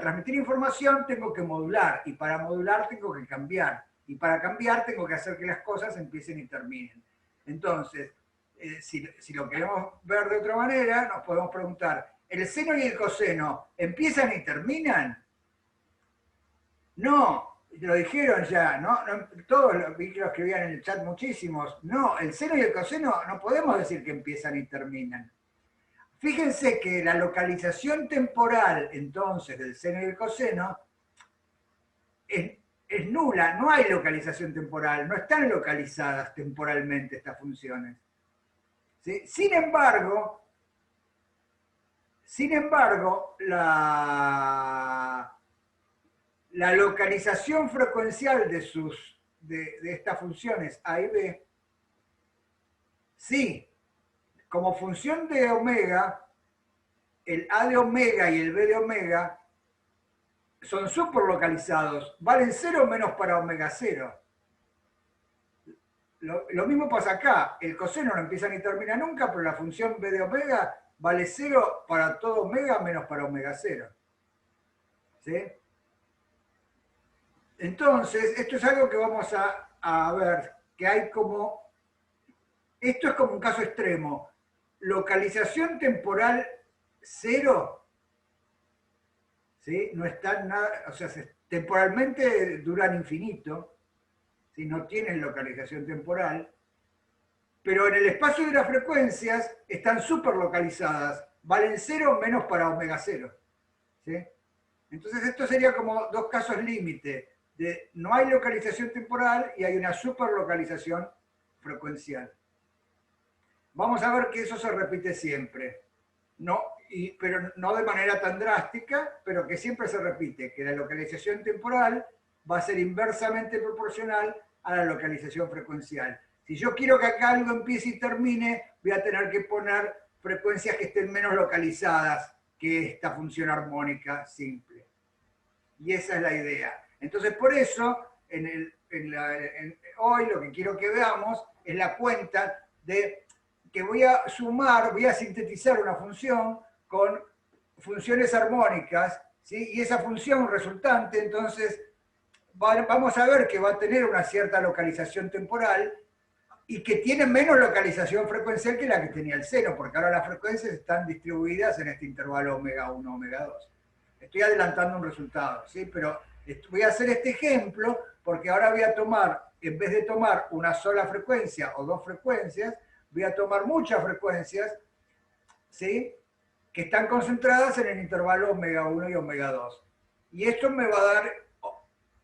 transmitir información tengo que modular, y para modular tengo que cambiar, y para cambiar tengo que hacer que las cosas empiecen y terminen. Entonces, si lo queremos ver de otra manera, nos podemos preguntar, ¿el seno y el coseno empiezan y terminan? No, lo dijeron ya, ¿no? Todos vi que lo escribían en el chat muchísimos. No, el seno y el coseno no podemos decir que empiezan y terminan. Fíjense que la localización temporal, entonces, del seno y el coseno es nula, no hay localización temporal, no están localizadas temporalmente estas funciones. ¿Sí? Sin embargo, la localización frecuencial de estas funciones A y B, sí, como función de omega, el A de omega y el B de omega son superlocalizados, valen 0 menos para omega 0. Lo mismo pasa acá, el coseno no empieza ni termina nunca, pero la función B de omega vale 0 para todo omega menos para omega 0. ¿Sí? Entonces, esto es algo que vamos a ver, que hay como, esto es como un caso extremo, localización temporal 0, ¿sí? No está nada, o sea, temporalmente duran infinito, ¿sí? No tienen localización temporal, pero en el espacio de las frecuencias están súper localizadas, valen 0 menos para omega 0. ¿Sí? Entonces esto sería como dos casos límite, de no hay localización temporal y hay una superlocalización frecuencial. Vamos a ver que eso se repite siempre, no, pero no de manera tan drástica, pero que siempre se repite, que la localización temporal va a ser inversamente proporcional a la localización frecuencial. Si yo quiero que acá algo empiece y termine, voy a tener que poner frecuencias que estén menos localizadas que esta función armónica simple. Y esa es la idea. Entonces, por eso, hoy lo que quiero que veamos es la cuenta de que voy a sumar, voy a sintetizar una función con funciones armónicas, ¿sí? Y esa función resultante, entonces, vamos a ver que va a tener una cierta localización temporal y que tiene menos localización frecuencial que la que tenía el seno, porque ahora las frecuencias están distribuidas en este intervalo omega 1, omega 2. Estoy adelantando un resultado, ¿sí? Pero voy a hacer este ejemplo porque ahora voy a tomar, en vez de tomar una sola frecuencia o dos frecuencias, voy a tomar muchas frecuencias, ¿sí? Que están concentradas en el intervalo omega 1 y omega 2. Y esto me va a dar,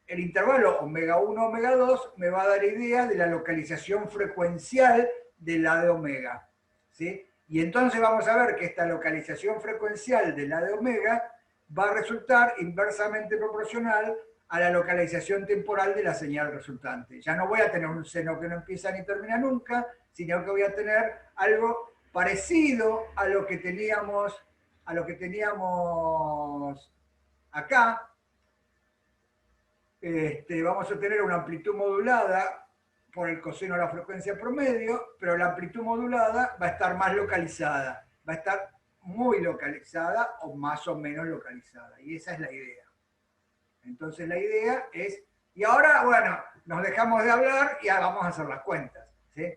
el intervalo omega 1, omega 2, me va a dar idea de la localización frecuencial de la de omega, ¿sí? Y entonces vamos a ver que esta localización frecuencial de la de omega va a resultar inversamente proporcional a la localización temporal de la señal resultante. Ya no voy a tener un seno que no empieza ni termina nunca, sino que voy a tener algo parecido a lo que teníamos acá. Vamos a tener una amplitud modulada por el coseno de la frecuencia promedio, pero la amplitud modulada va a estar más localizada, va a estar muy localizada o más o menos localizada, y esa es la idea. Entonces la idea es, y ahora, bueno, nos dejamos de hablar y ahora vamos a hacer las cuentas, ¿sí?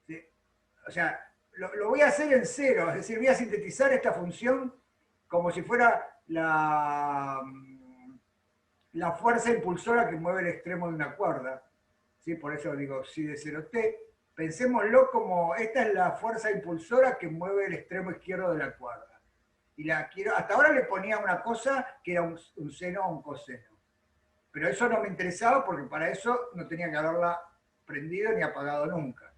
¿Sí? O sea, lo voy a hacer en cero, es decir, voy a sintetizar esta función como si fuera la fuerza impulsora que mueve el extremo de una cuerda, ¿sí? Por eso digo psi de 0t. Pensémoslo como, esta es la fuerza impulsora que mueve el extremo izquierdo de la cuerda. Y hasta ahora le ponía una cosa que era un seno o un coseno. Pero eso no me interesaba porque para eso no tenía que haberla prendido ni apagado nunca.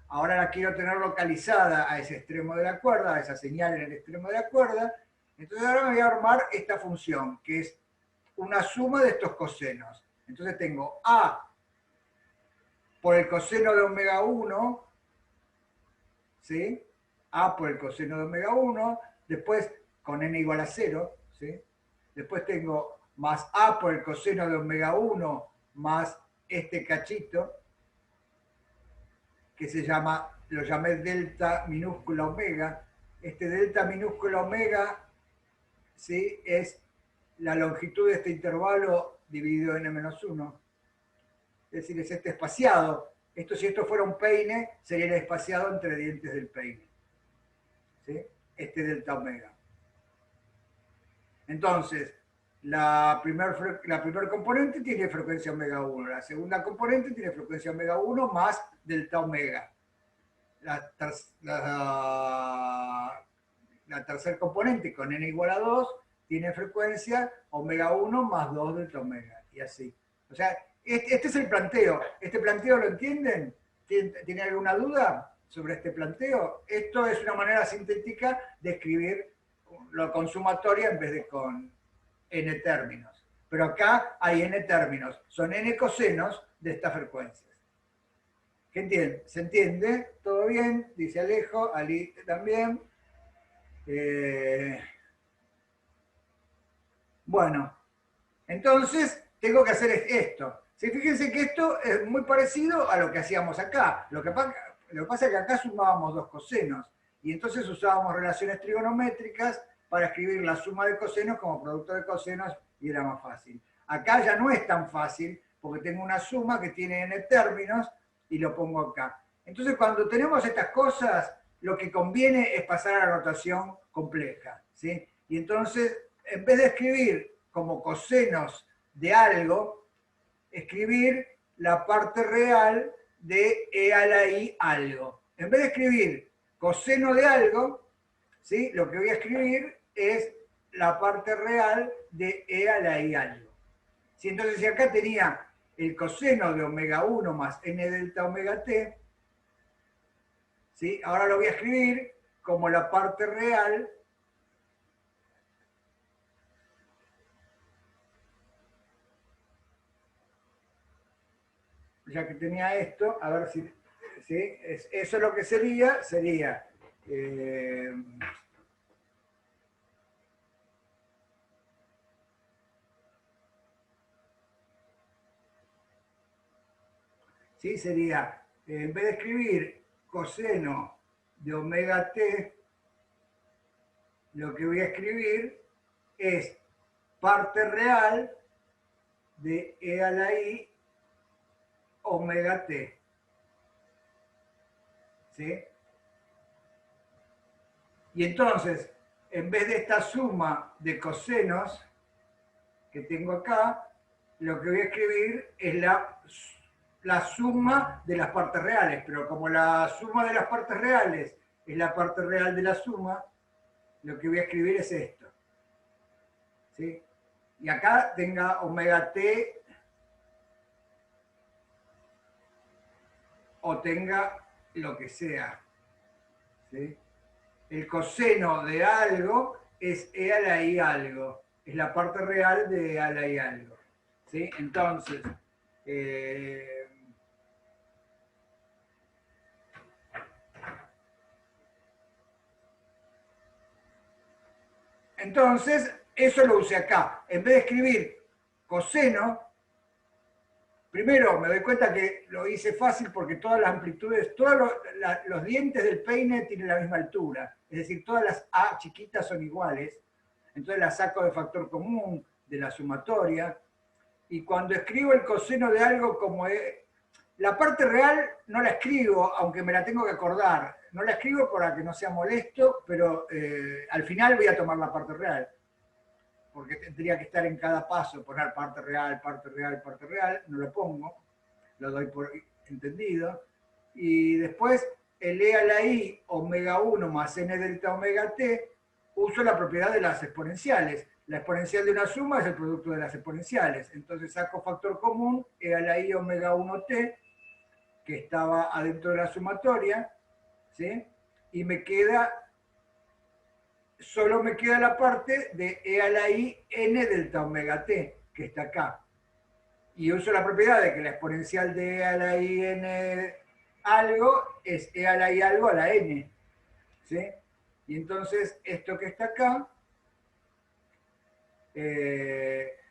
Ahora la quiero tener localizada a ese extremo de la cuerda, a esa señal en el extremo de la cuerda. Entonces ahora me voy a armar esta función, que es una suma de estos cosenos. Entonces tengo A por el coseno de omega 1, ¿sí? A por el coseno de omega 1, después con n igual a 0, ¿sí? Después tengo más A por el coseno de omega 1 más este cachito, que se llama, lo llamé delta minúscula omega. Este delta minúscula omega, ¿sí? Es la longitud de este intervalo dividido en n-1. Es decir, es este espaciado. Si esto fuera un peine, sería el espaciado entre dientes del peine, ¿sí? Este delta omega. Entonces, la primer componente tiene frecuencia omega 1, la segunda componente tiene frecuencia omega 1 más delta omega. La tercer componente con n igual a 2 tiene frecuencia omega 1 más 2 delta omega, y así. O sea, este es el planteo. ¿Este planteo lo entienden? ¿Tiene alguna duda sobre este planteo? Esto es una manera sintética de escribir lo con sumatoria en vez de con n términos. Pero acá hay n términos. Son n cosenos de estas frecuencias. ¿Qué entienden? ¿Se entiende? ¿Todo bien? Dice Alejo, Ali también. Bueno, entonces tengo que hacer esto. ¿Sí? Fíjense que esto es muy parecido a lo que hacíamos acá. Lo que pasa es que acá sumábamos dos cosenos y entonces usábamos relaciones trigonométricas para escribir la suma de cosenos como producto de cosenos y era más fácil. Acá ya no es tan fácil porque tengo una suma que tiene n términos y lo pongo acá. Entonces cuando tenemos estas cosas, lo que conviene es pasar a la notación compleja, ¿sí? Y entonces, en vez de escribir como cosenos de algo, escribir la parte real de e a la i algo. En vez de escribir coseno de algo, ¿sí? Lo que voy a escribir es la parte real de e a la i algo. ¿Sí? Entonces, si acá tenía el coseno de omega 1 más n delta omega t, ¿sí? Ahora lo voy a escribir como la parte real ya que tenía esto, a ver si, ¿sí? Eso es lo que sería ¿sí? Sería, en vez de escribir coseno de omega t, lo que voy a escribir es parte real de e a la i omega t. ¿Sí? Y entonces, en vez de esta suma de cosenos que tengo acá, lo que voy a escribir es la suma de las partes reales. Pero como la suma de las partes reales es la parte real de la suma, lo que voy a escribir es esto. ¿Sí? Y acá tenga omega t o tenga lo que sea. ¿Sí? El coseno de algo es e a la i algo. Es la parte real de e a la i algo. ¿Sí? Entonces, eso lo usé acá. En vez de escribir coseno, primero me doy cuenta que lo hice fácil porque todas las amplitudes, todos los dientes del peine tienen la misma altura. Es decir, todas las A chiquitas son iguales. Entonces las saco de factor común, de la sumatoria. Y cuando escribo el coseno de algo como la parte real no la escribo, aunque me la tengo que acordar. No la escribo para que no sea molesto, pero al final voy a tomar la parte real. Porque tendría que estar en cada paso, poner parte real, parte real, parte real. No lo pongo, lo doy por entendido. Y después el e a la i omega 1 más n delta omega t, uso la propiedad de las exponenciales. La exponencial de una suma es el producto de las exponenciales. Entonces saco factor común, e a la i omega 1t, que estaba adentro de la sumatoria, ¿sí? Y me queda, solo me queda la parte de e a la i n delta omega t, que está acá. Y uso la propiedad de que la exponencial de e a la i n algo es e a la i algo a la n, ¿sí? Y entonces esto que está acá,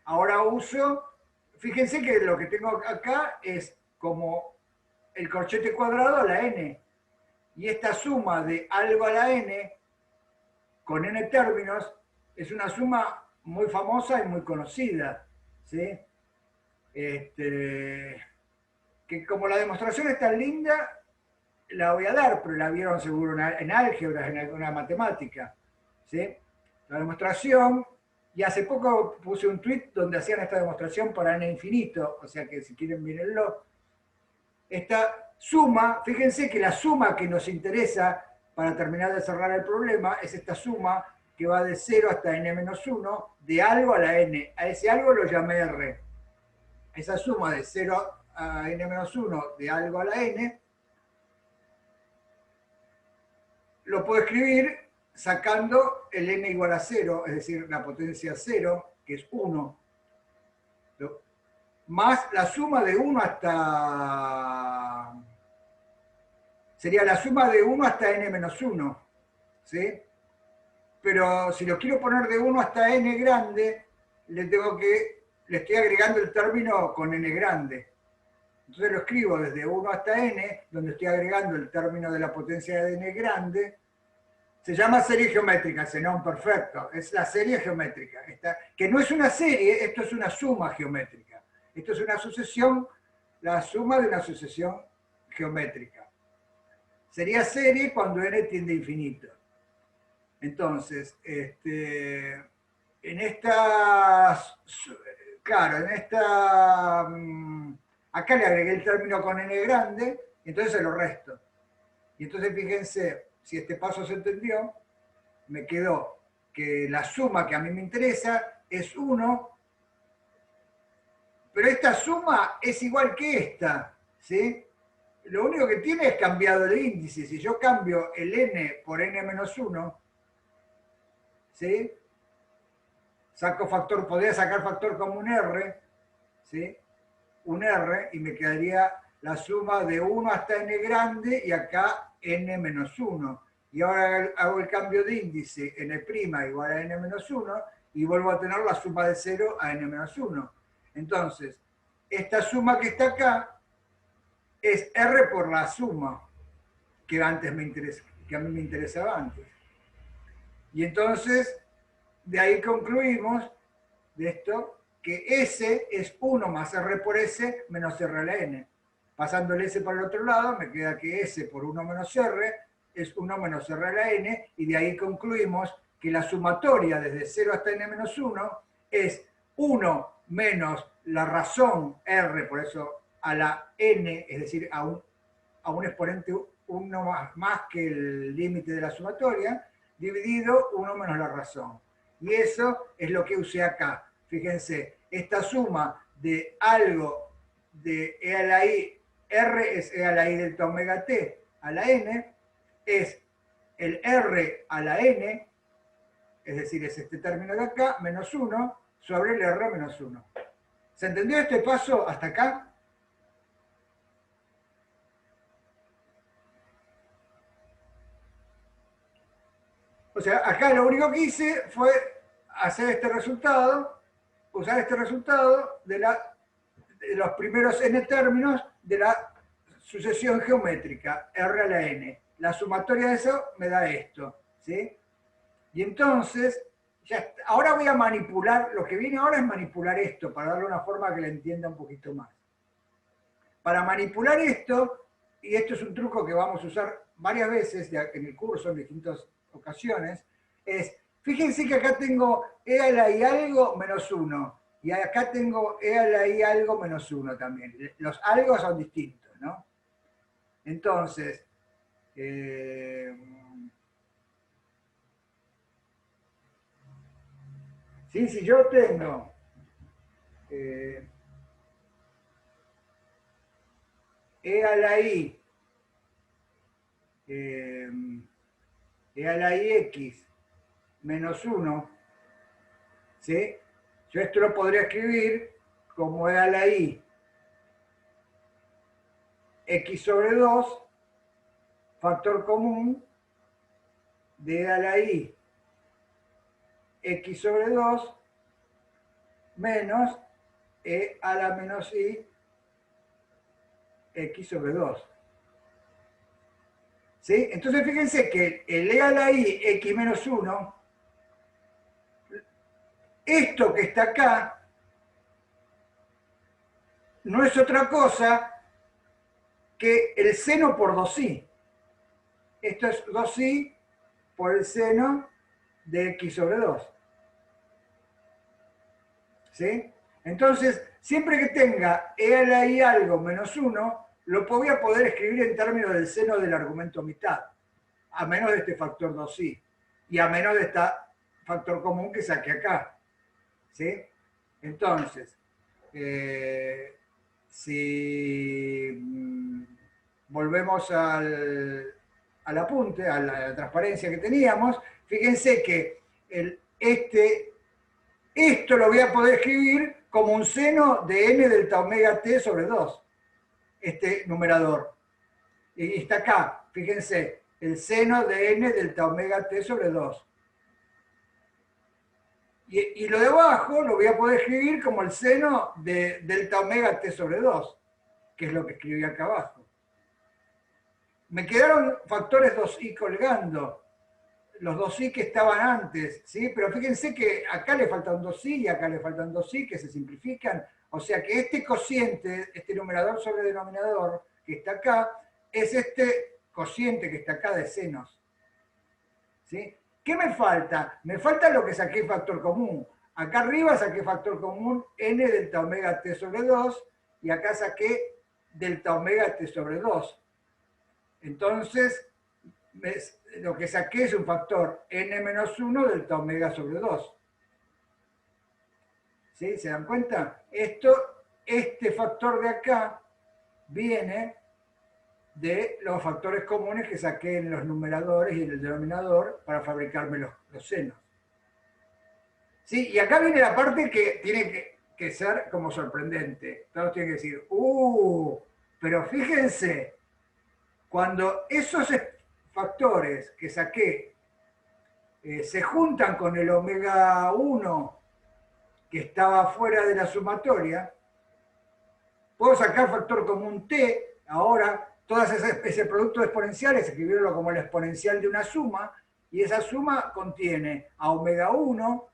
ahora uso, fíjense que lo que tengo acá es como el corchete cuadrado a la n. Y esta suma de algo a la n con n términos es una suma muy famosa y muy conocida, ¿sí? Que como la demostración es tan linda, la voy a dar, pero la vieron seguro en álgebra, en alguna matemática, ¿sí? La demostración, y hace poco puse un tweet donde hacían esta demostración para n infinito, o sea que si quieren mírenlo. Esta suma, fíjense que la suma que nos interesa para terminar de cerrar el problema es esta suma que va de 0 hasta n-1 de algo a la n. A ese algo lo llamé r. Esa suma de 0 a n-1 de algo a la n lo puedo escribir sacando el n igual a 0, es decir, la potencia 0, que es 1, más la suma de 1 hasta... sería la suma de 1 hasta n-1, ¿sí? Pero si lo quiero poner de 1 hasta n grande, le estoy agregando el término con n grande. Entonces lo escribo desde 1 hasta n, donde estoy agregando el término de la potencia de n grande. Se llama serie geométrica, Zenón, perfecto. Es la serie geométrica. Que no es una serie, esto es una suma geométrica. Esto es una sucesión, la suma de una sucesión geométrica. Sería serie cuando n tiende a infinito. Entonces, en esta, claro, en esta, acá le agregué el término con n grande, y entonces se lo resto. Y entonces fíjense, si este paso se entendió, me quedó que la suma que a mí me interesa es 1, pero esta suma es igual que esta, ¿sí? Lo único que tiene es cambiado el índice. Si yo cambio el n por n-1, ¿sí? Saco factor, podría sacar factor como un r, ¿sí? Un r, y me quedaría la suma de 1 hasta n grande y acá n-1. Y ahora hago el cambio de índice, n' igual a n-1, y vuelvo a tener la suma de 0 a n-1. Entonces, esta suma que está acá es r por la suma que antes me interesa, que a mí me interesaba antes. Y entonces, de ahí concluimos de esto que S es 1 más R por S menos R a la N. Pasando el S para el otro lado, me queda que S por 1 menos R es 1 menos R a la N, y de ahí concluimos que la sumatoria desde 0 hasta N-1 es 1 menos la razón R, por eso a la N, es decir, a un exponente 1 más que el límite de la sumatoria, dividido 1 menos la razón. Y eso es lo que usé acá. Fíjense, esta suma de algo de e a la i, r es e a la i delta omega t a la n, es el r a la n, es decir, es este término de acá, menos 1, sobre el r menos 1. ¿Se entendió este paso hasta acá? O sea, acá lo único que hice fue hacer este resultado, usar este resultado de los primeros n términos de la sucesión geométrica, r a la n. La sumatoria de eso me da esto, ¿sí? Y entonces, ahora voy a manipular, lo que viene ahora es manipular esto, para darle una forma que la entienda un poquito más. Para manipular esto, y esto es un truco que vamos a usar varias veces en el curso, en distintas ocasiones, es, fíjense que acá tengo e a la i algo menos 1, y acá tengo e a la i algo menos 1 también. Los algo son distintos, ¿no? Entonces, ¿sí? Si yo tengo e a la i e a la i x menos 1, ¿sí? Yo esto lo podría escribir como e a la i x sobre 2, factor común de e a la i x sobre 2 menos e a la menos i x sobre 2. ¿Sí? Entonces fíjense que el e a la i x menos 1, esto que está acá, no es otra cosa que el seno por 2i. Esto es 2i por el seno de x sobre 2. ¿Sí? Entonces, siempre que tenga e a la i algo menos 1, lo voy a poder escribir en términos del seno del argumento mitad, a menos de este factor 2i, y a menos de este factor común que saqué acá. ¿Sí? Entonces, si volvemos al apunte, a la transparencia que teníamos, fíjense que esto lo voy a poder escribir como un seno de n delta omega t sobre 2, este numerador. Y está acá, fíjense, el seno de n delta omega t sobre 2. Y lo de abajo lo voy a poder escribir como el seno de delta omega t sobre 2, que es lo que escribí acá abajo. Me quedaron factores 2i colgando, los 2i que estaban antes, ¿sí? Pero fíjense que acá le faltan 2i y acá le faltan 2i que se simplifican. O sea que este cociente, este numerador sobre denominador que está acá, es este cociente que está acá de senos. ¿Sí? ¿Qué me falta? Me falta lo que saqué factor común. Acá arriba saqué factor común n delta omega t sobre 2 y acá saqué delta omega t sobre 2. Entonces, lo que saqué es un factor n menos 1 delta omega sobre 2. ¿Sí? ¿Se dan cuenta? Este factor de acá viene de los factores comunes que saqué en los numeradores y en el denominador para fabricarme los senos. ¿Sí? Y acá viene la parte que tiene que ser como sorprendente. Todos tienen que decir, pero fíjense, cuando esos factores que saqué se juntan con el omega 1 que estaba fuera de la sumatoria, puedo sacar factor común t. Ahora, todas ese producto de exponenciales, escribirlo como la exponencial de una suma, y esa suma contiene a omega 1,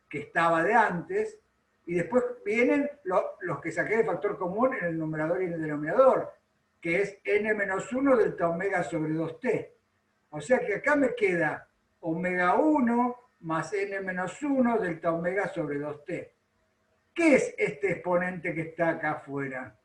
que estaba de antes, y después vienen los que saqué de factor común en el numerador y en el denominador, que es n menos 1 delta omega sobre 2t. O sea que acá me queda omega 1 más n menos 1 delta omega sobre 2t. ¿Qué es este exponente que está acá afuera?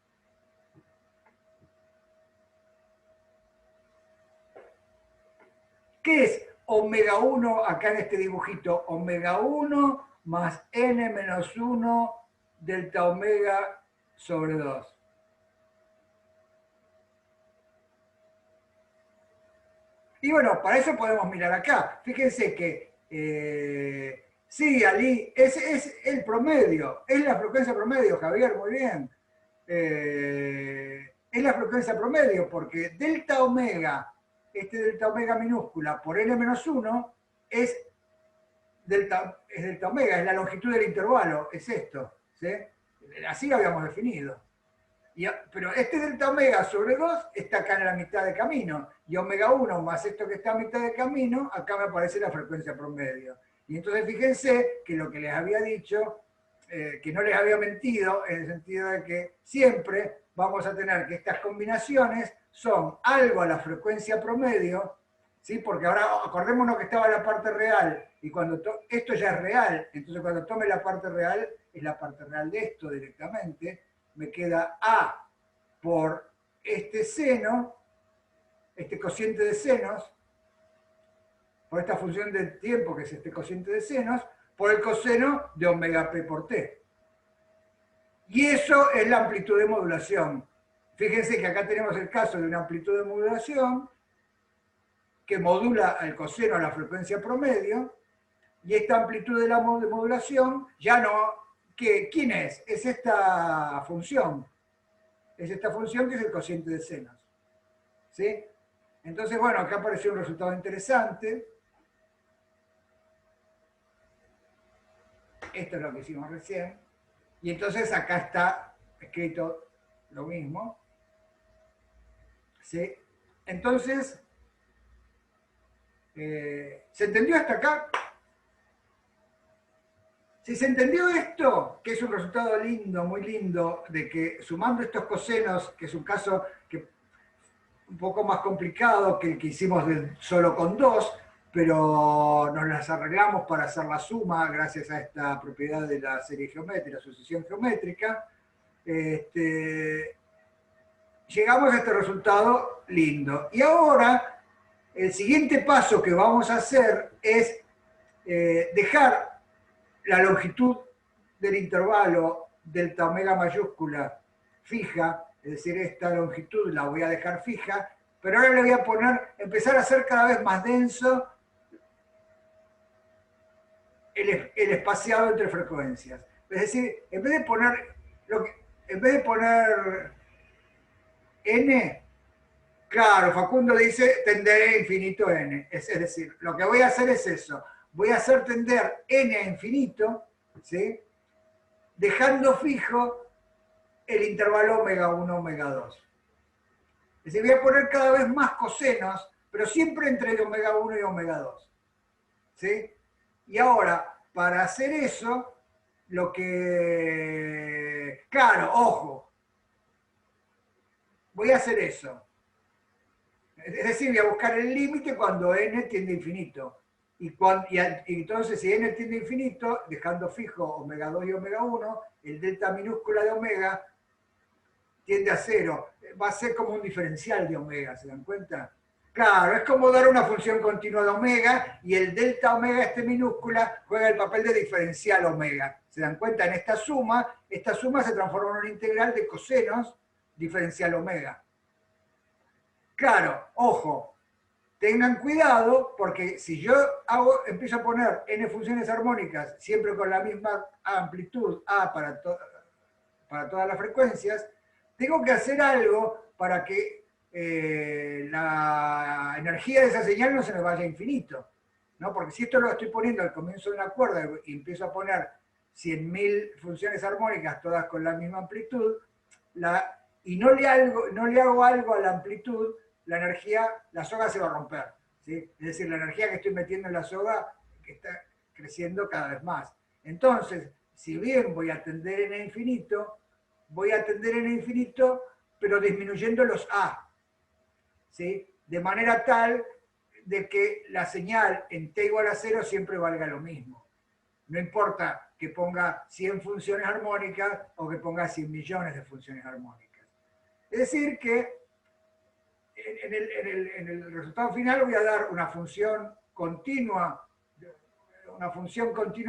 ¿Qué es omega 1 acá en este dibujito? Omega 1 más n menos 1 delta omega sobre 2. Y bueno, para eso podemos mirar acá. Fíjense que, sí, Ali, es el promedio, es la frecuencia promedio, Javier, muy bien. Es la frecuencia promedio, porque delta omega, este delta omega minúscula por n menos 1, es delta omega, es la longitud del intervalo, es esto. ¿Sí? Así lo habíamos definido. Pero este delta omega sobre 2 está acá en la mitad de camino, y omega 1 más esto que está a mitad de camino, acá me aparece la frecuencia promedio. Y entonces fíjense que lo que les había dicho, que no les había mentido, en el sentido de que siempre vamos a tener que estas combinaciones son algo a la frecuencia promedio, ¿sí? Porque ahora acordémonos que estaba la parte real, y cuando esto ya es real, entonces cuando tome la parte real, es la parte real de esto directamente, me queda A por este seno, este cociente de senos, por esta función del tiempo que es este cociente de senos, por el coseno de omega p por t. Y eso es la amplitud de modulación. Fíjense que acá tenemos el caso de una amplitud de modulación que modula el coseno a la frecuencia promedio, y esta amplitud de la modulación ya no, ¿quién es? Es esta función. Es esta función que es el cociente de senos. ¿Sí? Entonces, bueno, acá apareció un resultado interesante. Esto es lo que hicimos recién. Y entonces acá está escrito lo mismo. ¿Sí? Entonces, ¿se entendió hasta acá? Si se entendió esto, que es un resultado lindo, muy lindo, de que sumando estos cosenos, que es un caso que un poco más complicado que el que hicimos solo con 2, pero nos las arreglamos para hacer la suma gracias a esta propiedad de la serie geométrica, la sucesión geométrica, llegamos a este resultado lindo. Y ahora, el siguiente paso que vamos a hacer es dejar la longitud del intervalo delta omega mayúscula fija, es decir, esta longitud la voy a dejar fija, pero ahora le voy a empezar a hacer cada vez más denso el espaciado entre frecuencias. Es decir, en vez de poner n, claro, Facundo dice tenderé a infinito n. Es decir, lo que voy a hacer es eso. Voy a hacer tender n a infinito, ¿sí? Dejando fijo el intervalo omega 1, omega 2. Es decir, voy a poner cada vez más cosenos, pero siempre entre el omega 1 y omega 2. ¿Sí? Y ahora, para hacer eso, lo que... Claro, ojo. Voy a hacer eso. Es decir, voy a buscar el límite cuando n tiende a infinito. Y entonces, si n tiende a infinito, dejando fijo omega 2 y omega 1, el delta minúscula de omega tiende a cero. Va a ser como un diferencial de omega, ¿se dan cuenta? Claro, es como dar una función continua de omega y el delta omega este minúscula juega el papel de diferencial omega. ¿Se dan cuenta? En esta suma se transforma en una integral de cosenos diferencial omega. Claro, ojo, tengan cuidado porque si yo empiezo a poner n funciones armónicas siempre con la misma amplitud A para todas las frecuencias, tengo que hacer algo para que la energía de esa señal no se me vaya a infinito, ¿no? Porque si esto lo estoy poniendo al comienzo de una cuerda y empiezo a poner 100.000 funciones armónicas todas con la misma amplitud, y no le hago algo a la amplitud, la energía, la soga se va a romper, ¿sí? Es decir, la energía que estoy metiendo en la soga que está creciendo cada vez más. Entonces, si bien voy a tender en el infinito, pero disminuyendo los A, ¿sí? De manera tal de que la señal en t igual a 0 siempre valga lo mismo. No importa que ponga 100 funciones armónicas o que ponga 100 millones de funciones armónicas. Es decir que en el resultado final voy a dar una función continua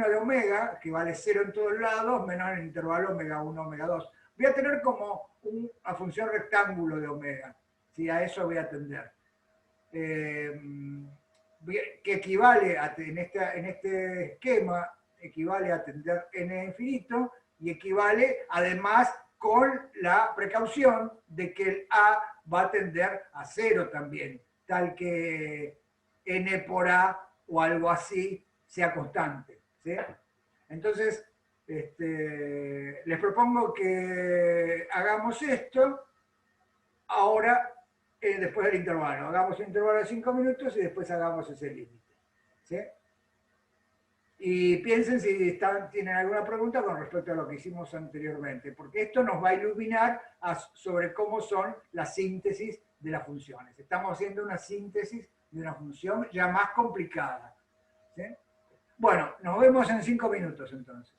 de omega, que vale 0 en todos lados, menos en el intervalo omega 1, omega 2. Voy a tener como una función rectángulo de omega. ¿Sí? A eso voy a tender. Que equivale en este esquema, equivale a tender n infinito y equivale además con la precaución de que el A va a tender a 0 también, tal que n por A o algo así sea constante. ¿Sí? Entonces, les propongo que hagamos esto ahora, después del intervalo. Hagamos un intervalo de 5 minutos y después hagamos ese límite. ¿Sí? Y piensen si tienen alguna pregunta con respecto a lo que hicimos anteriormente, porque esto nos va a iluminar sobre cómo son las síntesis de las funciones. Estamos haciendo una síntesis de una función ya más complicada. ¿Sí? Bueno, nos vemos en 5 minutos entonces.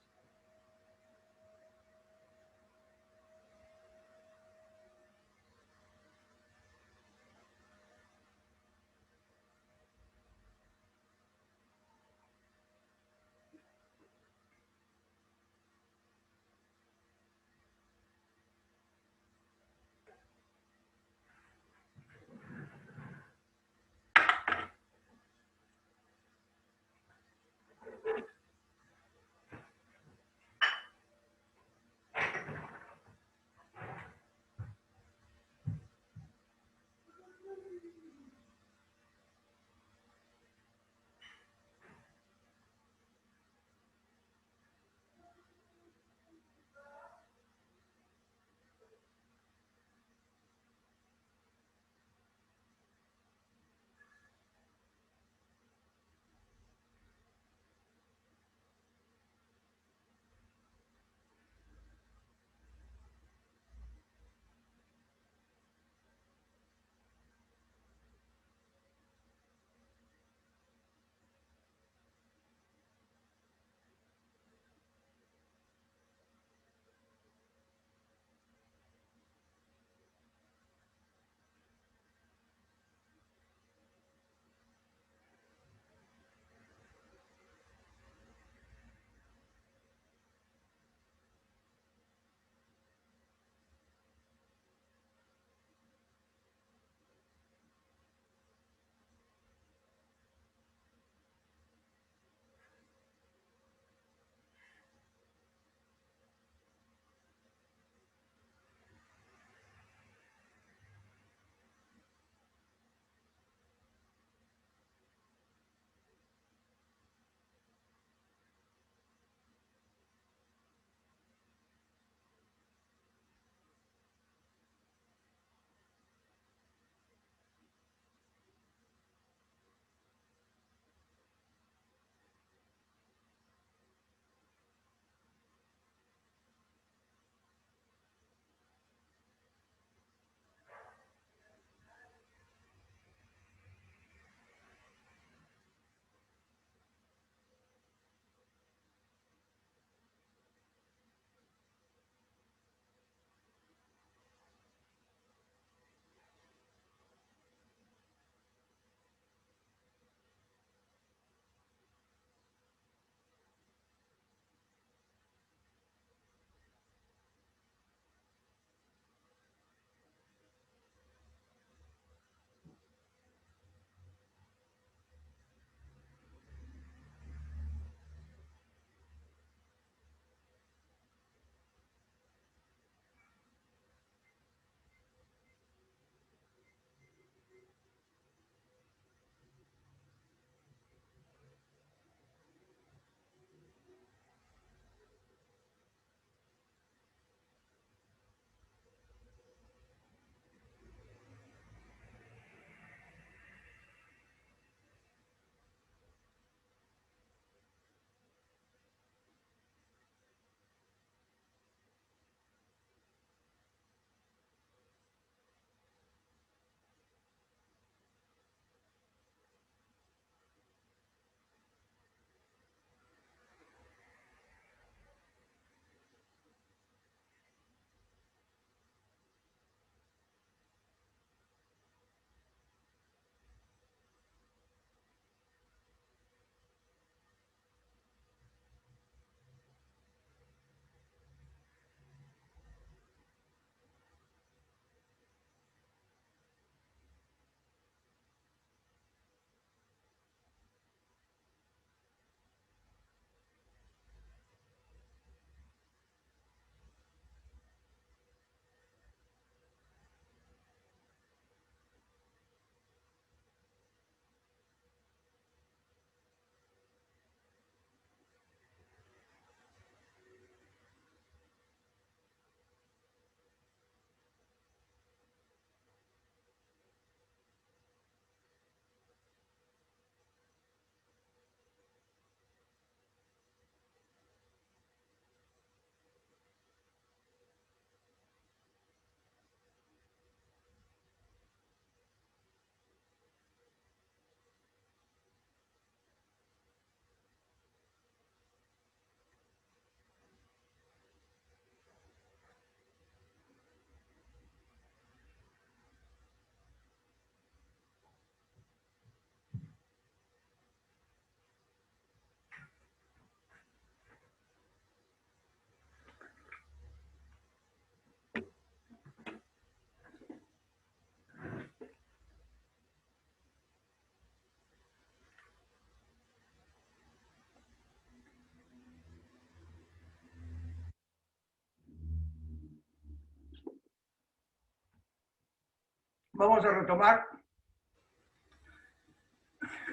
vamos a retomar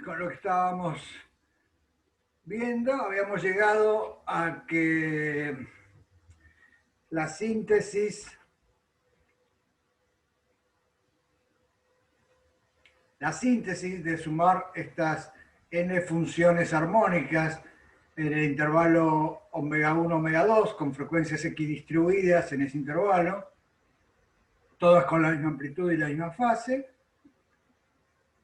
con lo que estábamos viendo. Habíamos llegado a que la síntesis de sumar estas n funciones armónicas en el intervalo omega 1, omega 2, con frecuencias equidistribuidas en ese intervalo, todas con la misma amplitud y la misma fase.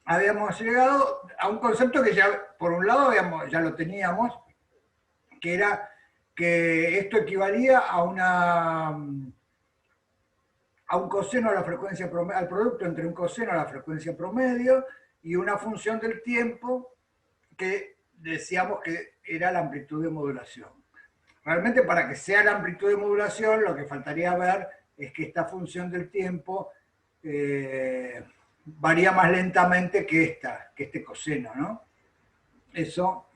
Habíamos llegado a un concepto que ya, por un lado, ya lo teníamos, que era que esto equivalía a un coseno a la frecuencia promedio, al producto entre un coseno a la frecuencia promedio y una función del tiempo que decíamos que era la amplitud de modulación. Realmente, para que sea la amplitud de modulación, lo que faltaría ver es que esta función del tiempo varía más lentamente que este coseno, ¿no? Eso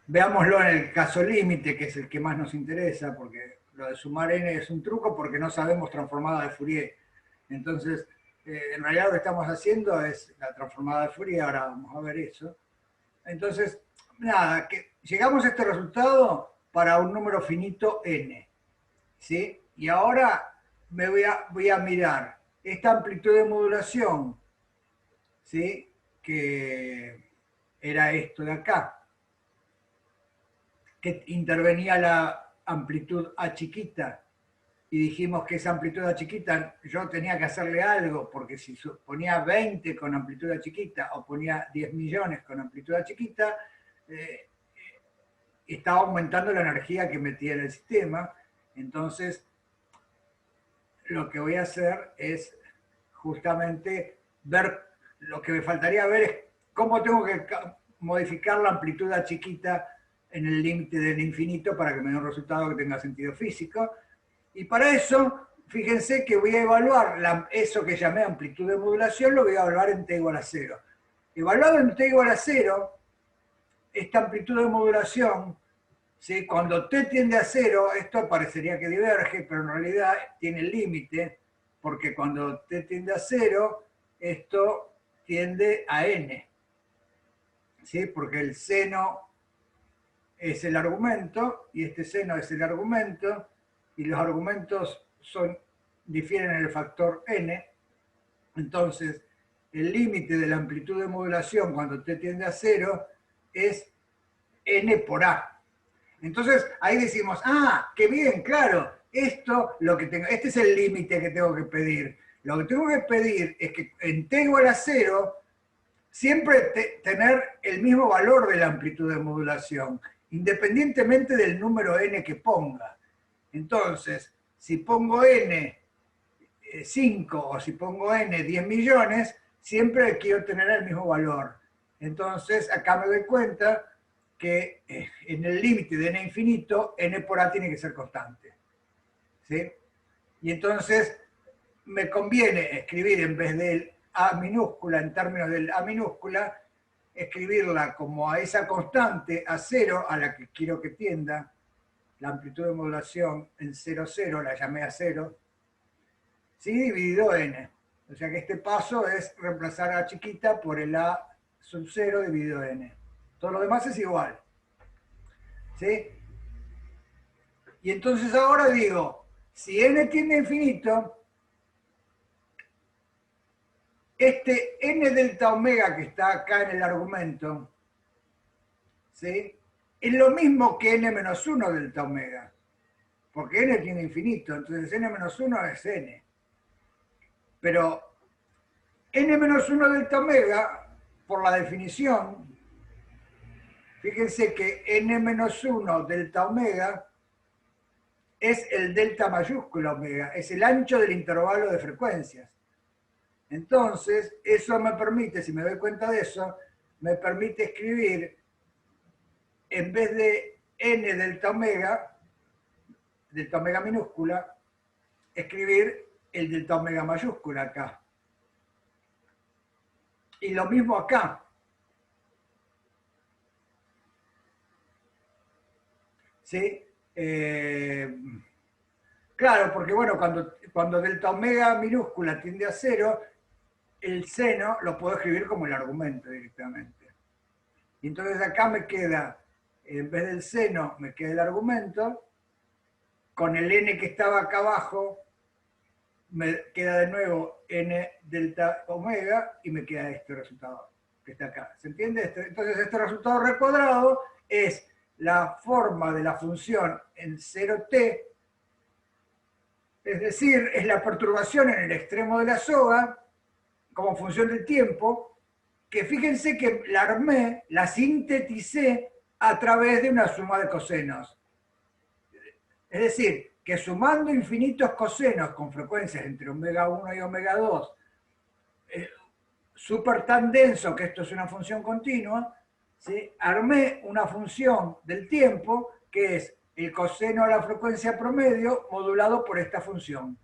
veámoslo en el caso límite, que es el que más nos interesa, porque lo de sumar n es un truco porque no sabemos transformada de Fourier. Entonces, en realidad lo que estamos haciendo es la transformada de Fourier, ahora vamos a ver eso. Entonces, nada, que llegamos a este resultado para un número finito n, ¿sí? Y ahora voy a mirar esta amplitud de modulación, ¿sí? Que era esto de acá, que intervenía la amplitud A chiquita, y dijimos que esa amplitud A chiquita yo tenía que hacerle algo, porque si ponía 20 con amplitud A chiquita o ponía 10 millones con amplitud A chiquita, estaba aumentando la energía que metía en el sistema. Entonces, lo que voy a hacer es justamente ver, lo que me faltaría ver es cómo tengo que modificar la amplitud A chiquita en el límite del infinito para que me dé un resultado que tenga sentido físico. Y para eso, fíjense que voy a evaluar eso que llamé amplitud de modulación, lo voy a evaluar en t igual a 0. Evaluado en t igual a 0, esta amplitud de modulación, ¿sí? Cuando t tiende a 0, esto parecería que diverge, pero en realidad tiene límite, porque cuando t tiende a 0, esto tiende a n, ¿sí? Porque el seno es el argumento, y este seno es el argumento, y los argumentos difieren en el factor n. Entonces, el límite de la amplitud de modulación cuando t tiende a 0 es n por a. Entonces, ahí decimos, ah, qué bien, claro, este es el límite que tengo que pedir. Lo que tengo que pedir es que en t igual a 0, siempre tener el mismo valor de la amplitud de modulación, independientemente del número n que ponga. Entonces, si pongo n 5 o si pongo n 10 millones, siempre quiero tener el mismo valor. Entonces, acá me doy cuenta que en el límite de n infinito, n por a tiene que ser constante, ¿sí? Y entonces me conviene escribir, en vez del a minúscula, en términos del a minúscula, escribirla como a esa constante, a 0, a la que quiero que tienda, la amplitud de modulación en 0, 0, la llamé a 0, ¿sí? Dividido n. O sea que este paso es reemplazar a chiquita por el a sub 0 dividido n. Todo lo demás es igual, ¿sí? Y entonces ahora digo, si n tiende a infinito, este n delta omega que está acá en el argumento, ¿sí? Es lo mismo que n menos 1 delta omega, porque n tiene infinito, entonces n menos 1 es n. Pero n menos 1 delta omega, por la definición, fíjense que n menos 1 delta omega es el delta mayúscula omega, es el ancho del intervalo de frecuencias. Entonces, eso me permite, si me doy cuenta de eso, me permite escribir, en vez de n delta omega minúscula, escribir el delta omega mayúscula acá. Y lo mismo acá. ¿Sí? Claro, porque bueno, cuando delta omega minúscula tiende a cero, el seno lo puedo escribir como el argumento directamente. Y entonces acá me queda, en vez del seno, me queda el argumento, con el n que estaba acá abajo, me queda de nuevo n delta omega y me queda este resultado que está acá. ¿Se entiende? Entonces este resultado recuadrado es la forma de la función en 0t, es decir, es la perturbación en el extremo de la soga como función del tiempo, que fíjense que la armé, la sinteticé a través de una suma de cosenos. Es decir, que sumando infinitos cosenos con frecuencias entre omega 1 y omega 2, súper tan denso que esto es una función continua, ¿sí? Armé una función del tiempo que es el coseno a la frecuencia promedio modulado por esta función,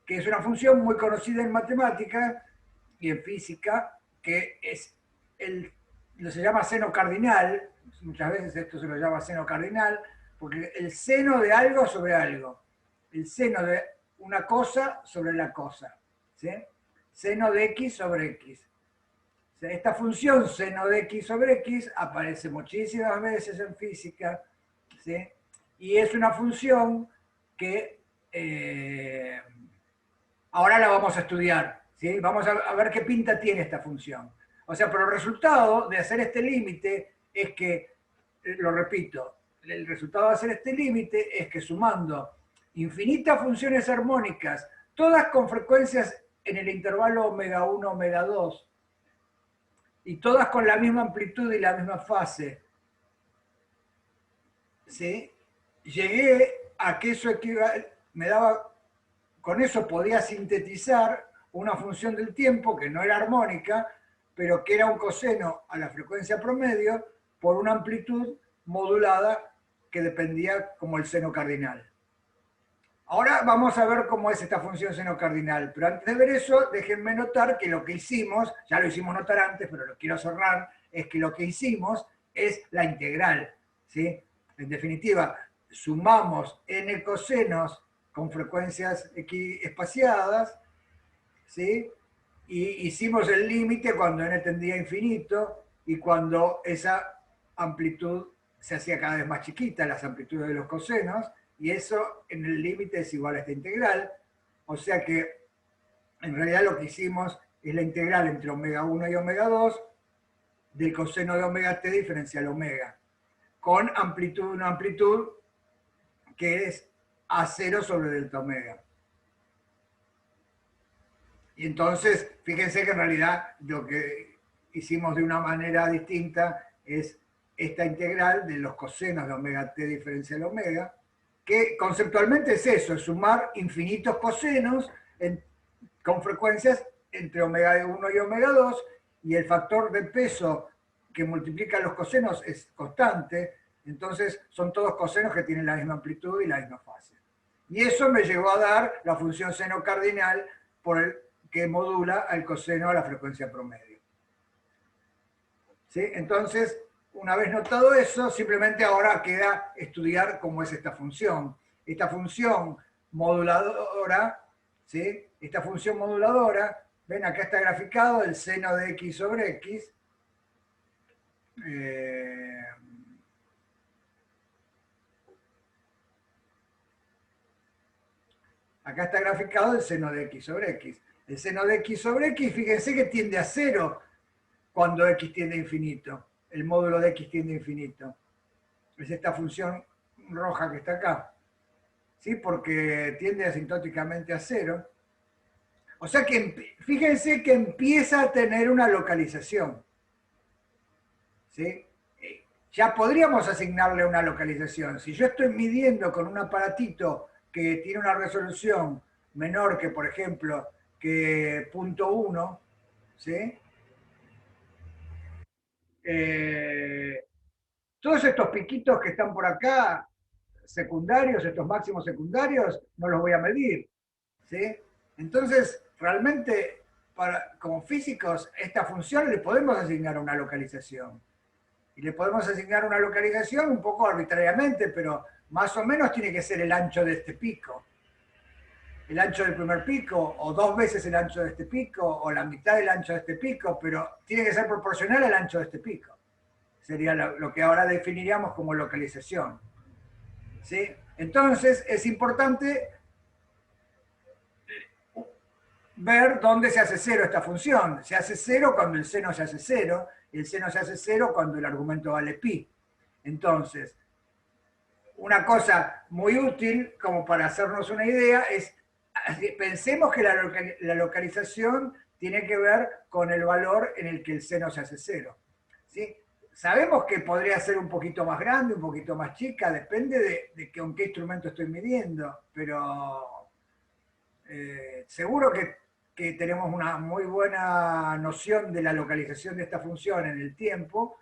que es una función muy conocida en matemática y en física, que es se llama seno cardinal, muchas veces esto se lo llama seno cardinal, porque el seno de algo sobre algo, el seno de una cosa sobre la cosa, ¿sí? Seno de x sobre x. O sea, esta función seno de x sobre x aparece muchísimas veces en física, ¿sí? Y es una función que ahora la vamos a estudiar, ¿sí? Vamos a ver qué pinta tiene esta función. O sea, pero el resultado de hacer este límite es que, lo repito, el resultado de hacer este límite es que sumando infinitas funciones armónicas, todas con frecuencias en el intervalo omega 1, omega 2, y todas con la misma amplitud y la misma fase, ¿sí? Llegué a que eso me daba, con eso podía sintetizar una función del tiempo que no era armónica, pero que era un coseno a la frecuencia promedio por una amplitud modulada que dependía como el seno cardinal. Ahora vamos a ver cómo es esta función seno cardinal, pero antes de ver eso, déjenme notar que lo que hicimos, ya lo hicimos notar antes, pero lo quiero cerrar, es que lo que hicimos es la integral, ¿sí? En definitiva, sumamos n cosenos con frecuencias espaciadas, ¿sí? Y hicimos el límite cuando n tendía a infinito y cuando esa amplitud se hacía cada vez más chiquita, las amplitudes de los cosenos, y eso en el límite es igual a esta integral, o sea que en realidad lo que hicimos es la integral entre omega 1 y omega 2 del coseno de omega t diferencial omega, con amplitud, una amplitud que es A0 sobre delta omega. Y entonces, fíjense que en realidad lo que hicimos de una manera distinta es esta integral de los cosenos de omega t diferencial omega, que conceptualmente es eso, es sumar infinitos cosenos con frecuencias entre omega 1 y omega 2, y el factor de peso que multiplica los cosenos es constante, entonces son todos cosenos que tienen la misma amplitud y la misma fase. Y eso me llevó a dar la función seno cardinal que modula al coseno a la frecuencia promedio. ¿Sí? Entonces, una vez notado eso, simplemente ahora queda estudiar cómo es esta función. Esta función moduladora, ¿sí? Esta función moduladora, ven, acá está graficado el seno de x sobre x. Acá está graficado el seno de x sobre x. El seno de x sobre x, fíjense que tiende a cero cuando x tiende a infinito. El módulo de x tiende a infinito. Es esta función roja que está acá. ¿Sí? Porque tiende asintóticamente a cero. O sea que fíjense que empieza a tener una localización. ¿Sí? Ya podríamos asignarle una localización. Si yo estoy midiendo con un aparatito que tiene una resolución menor que, por ejemplo, que 0.1, ¿sí? Todos estos piquitos que están por acá, secundarios, estos máximos secundarios, no los voy a medir, ¿sí? Entonces, realmente, como físicos, esta función le podemos asignar una localización. Y le podemos asignar una localización un poco arbitrariamente, pero más o menos tiene que ser el ancho de este pico. El ancho del primer pico, o 2 veces el ancho de este pico, o la mitad del ancho de este pico, pero tiene que ser proporcional al ancho de este pico. Sería lo que ahora definiríamos como localización. ¿Sí? Entonces, es importante ver dónde se hace cero esta función. Se hace cero cuando el seno se hace cero, y el seno se hace cero cuando el argumento vale pi. Entonces, una cosa muy útil, como para hacernos una idea, es pensemos que la localización tiene que ver con el valor en el que el seno se hace cero. ¿Sí? Sabemos que podría ser un poquito más grande, un poquito más chica, depende de con qué instrumento estoy midiendo, pero seguro que tenemos una muy buena noción de la localización de esta función en el tiempo,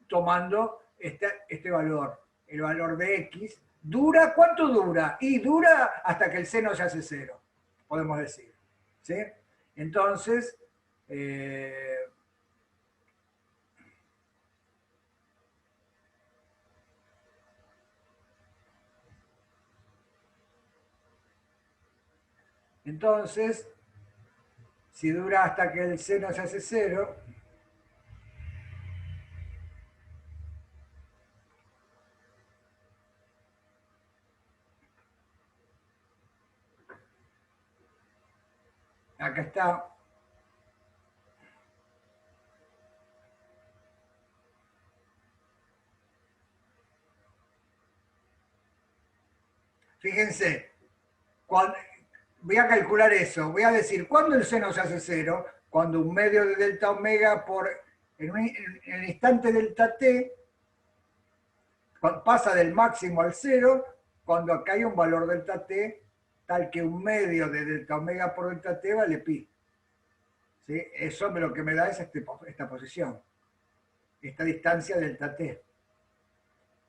tomando este valor, el valor de x. ¿Dura? ¿Cuánto dura? Y dura hasta que el seno se hace cero, podemos decir. ¿Sí? Entonces, si dura hasta que el seno se hace cero, acá está. Fíjense, voy a calcular eso, voy a decir, ¿cuándo el seno se hace cero? Cuando un medio de delta omega en el instante delta t pasa del máximo al cero, cuando acá hay un valor delta t tal que un medio de delta omega por delta t vale pi. ¿Sí? Eso lo que me da es esta posición, esta distancia delta t.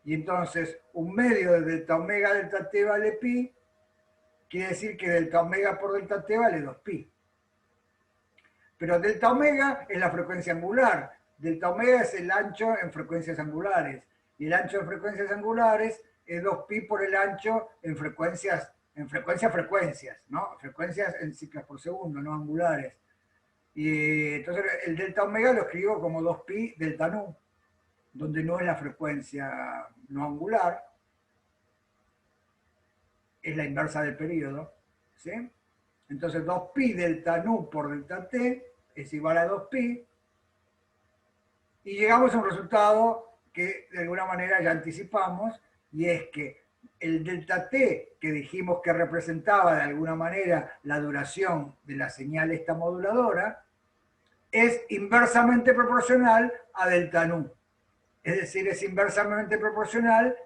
Y entonces, un medio de delta omega delta t vale pi, quiere decir que delta omega por delta t vale 2pi. Pero delta omega es la frecuencia angular. Delta omega es el ancho en frecuencias angulares. Y el ancho en frecuencias angulares es 2pi por el ancho en frecuencias, ¿no? Frecuencias en ciclos por segundo, no angulares. Y entonces el delta omega lo escribo como 2pi delta nu, donde no es la frecuencia no angular, es la inversa del periodo, ¿sí? Entonces 2pi delta nu por delta t es igual a 2pi, y llegamos a un resultado que de alguna manera ya anticipamos, y es que el delta t que dijimos que representaba de alguna manera la duración de la señal esta moduladora, es inversamente proporcional a delta nu. Es decir, es inversamente proporcional.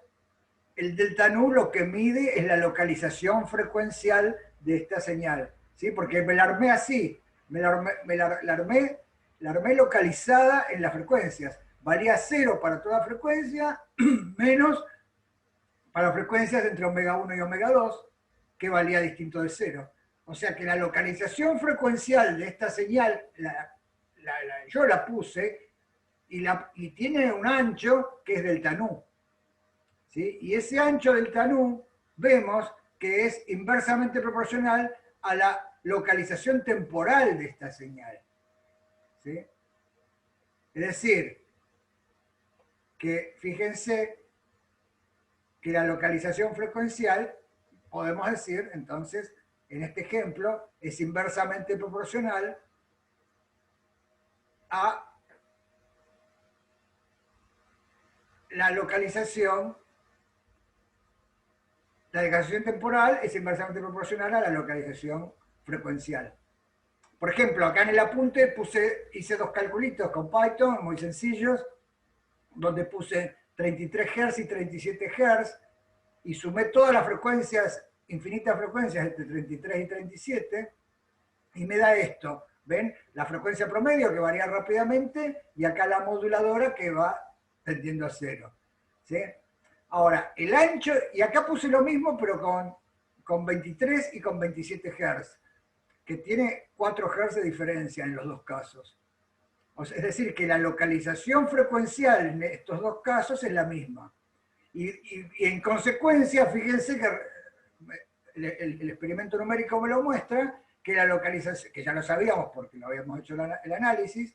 El delta nu lo que mide es la localización frecuencial de esta señal, ¿sí? Porque me la armé así, la armé localizada en las frecuencias. Valía 0 para toda frecuencia, menos para frecuencias entre omega 1 y omega 2, que valía distinto de 0. O sea que la localización frecuencial de esta señal, yo la puse, y tiene un ancho que es delta nu. ¿Sí? Y ese ancho delta nu vemos que es inversamente proporcional a la localización temporal de esta señal. ¿Sí? Es decir, que fíjense que la localización frecuencial, podemos decir, entonces, en este ejemplo, es inversamente proporcional a la localización temporal es inversamente proporcional a la localización frecuencial. Por ejemplo, acá en el apunte hice 2 calculitos con Python, muy sencillos, donde puse 33 Hz y 37 Hz, y sumé todas las frecuencias, infinitas frecuencias entre 33 y 37, y me da esto. ¿Ven? La frecuencia promedio que varía rápidamente, y acá la moduladora que va tendiendo a 0. ¿Sí? Ahora, el ancho, y acá puse lo mismo, pero con 23 y con 27 Hz, que tiene 4 Hz de diferencia en los dos casos. O sea, es decir, que la localización frecuencial en estos dos casos es la misma. Y en consecuencia, fíjense que el experimento numérico me lo muestra, que la localización, que ya lo sabíamos porque lo habíamos hecho el análisis,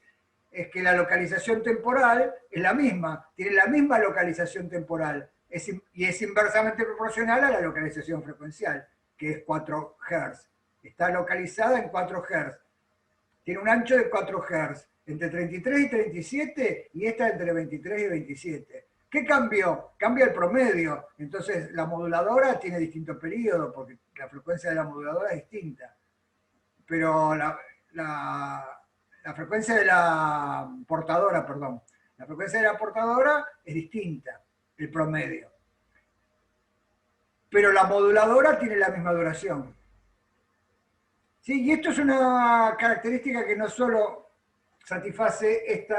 es que la localización temporal es la misma, tiene la misma localización temporal, y es inversamente proporcional a la localización frecuencial, que es 4 Hz. Está localizada en 4 Hz. Tiene un ancho de 4 Hz, entre 33 y 37, y esta entre 23 y 27. ¿Qué cambió? Cambia el promedio. Entonces, la moduladora tiene distinto periodo, porque la frecuencia de la moduladora es distinta. Pero la frecuencia de la portadora, perdón, la frecuencia de la portadora es distinta, el promedio. Pero la moduladora tiene la misma duración. ¿Sí? Y esto es una característica que no solo satisface este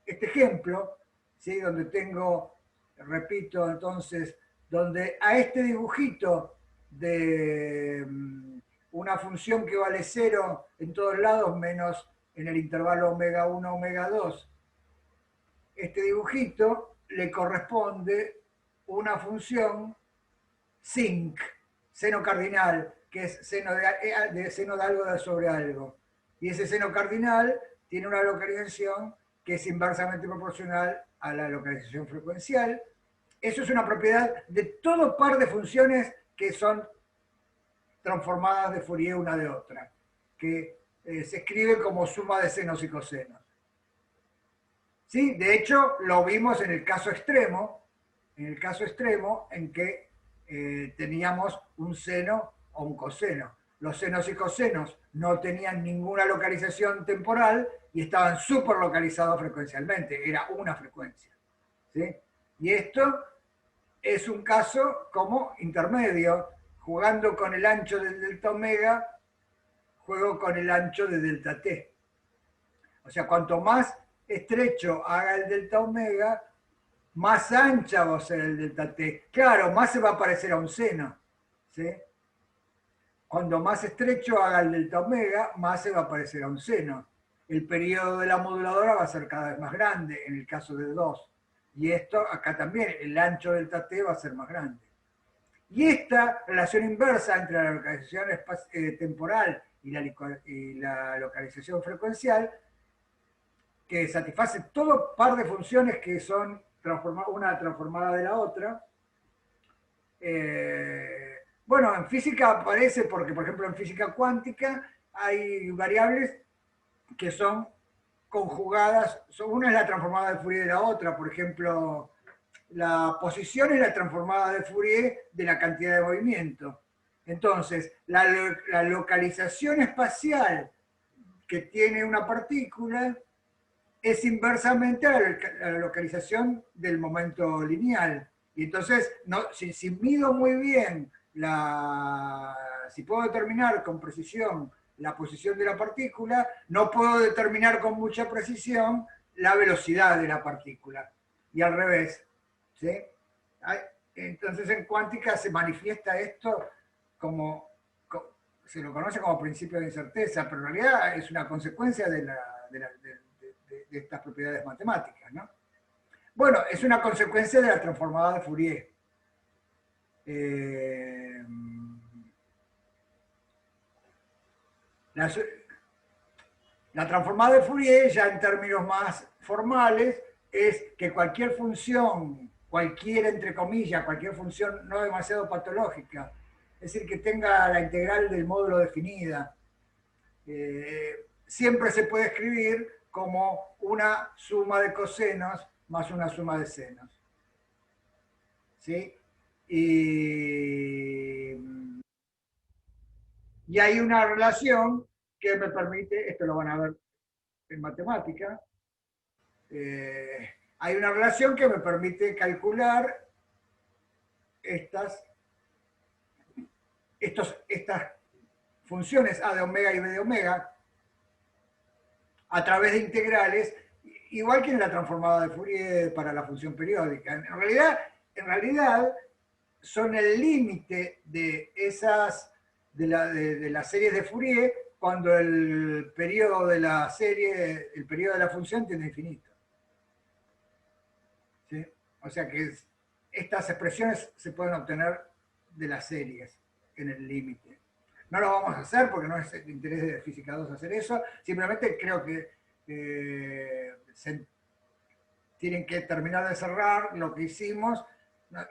ejemplo, ¿sí? Donde tengo, repito entonces, donde a este dibujito de una función que vale 0 en todos lados menos en el intervalo omega 1, omega 2, este dibujito le corresponde una función sinc, seno cardinal, que es seno de algo sobre algo. Y ese seno cardinal tiene una localización que es inversamente proporcional a la localización frecuencial. Eso es una propiedad de todo par de funciones que son transformadas de Fourier una de otra, que se escribe como suma de senos y cosenos. ¿Sí? De hecho, lo vimos en el caso extremo en que teníamos un seno o un coseno. Los senos y cosenos no tenían ninguna localización temporal y estaban súper localizados frecuencialmente, era una frecuencia. ¿Sí? Y esto es un caso como intermedio, jugando con el ancho del delta omega, juego con el ancho de delta t. O sea, cuanto más estrecho haga el delta omega, más ancha va a ser el delta t. Claro, más se va a parecer a un seno. ¿Sí? Cuando más estrecho haga el delta omega, más se va a parecer a un seno. El periodo de la moduladora va a ser cada vez más grande, en el caso de 2. Y esto, acá también, el ancho delta t va a ser más grande. Y esta relación inversa entre la localización temporal y la localización frecuencial, que satisface todo par de funciones que son una transformada de la otra. Bueno, en física aparece porque, por ejemplo, en física cuántica hay variables que son conjugadas. Una es la transformada de Fourier de la otra. Por ejemplo, la posición es la transformada de Fourier de la cantidad de movimiento. Entonces, la localización espacial que tiene una partícula es inversamente a la localización del momento lineal. Y entonces, no, si mido muy bien, si puedo determinar con precisión la posición de la partícula, no puedo determinar con mucha precisión la velocidad de la partícula. Y al revés. ¿Sí? Entonces, en cuántica se manifiesta esto como, se lo conoce como principio de incerteza, pero en realidad es una consecuencia de estas propiedades matemáticas, ¿no? Bueno, es una consecuencia de la transformada de Fourier. La transformada de Fourier, ya en términos más formales, es que cualquier función, cualquier, entre comillas, cualquier función no demasiado patológica, es decir, que tenga la integral del módulo definida, siempre se puede escribir como una suma de cosenos más una suma de senos. ¿Sí? Y hay una relación que me permite, esto lo van a ver en matemática, hay una relación que me permite calcular estas funciones A de omega y B de omega a través de integrales, igual que en la transformada de Fourier para la función periódica. En realidad son el límite de las series de Fourier cuando el periodo de la serie, el periodo de la función tiende a infinito. ¿Sí? O sea que estas expresiones se pueden obtener de las series en el límite. No lo vamos a hacer porque no es el interés de Física 2 hacer eso, simplemente creo que tienen que terminar de cerrar lo que hicimos.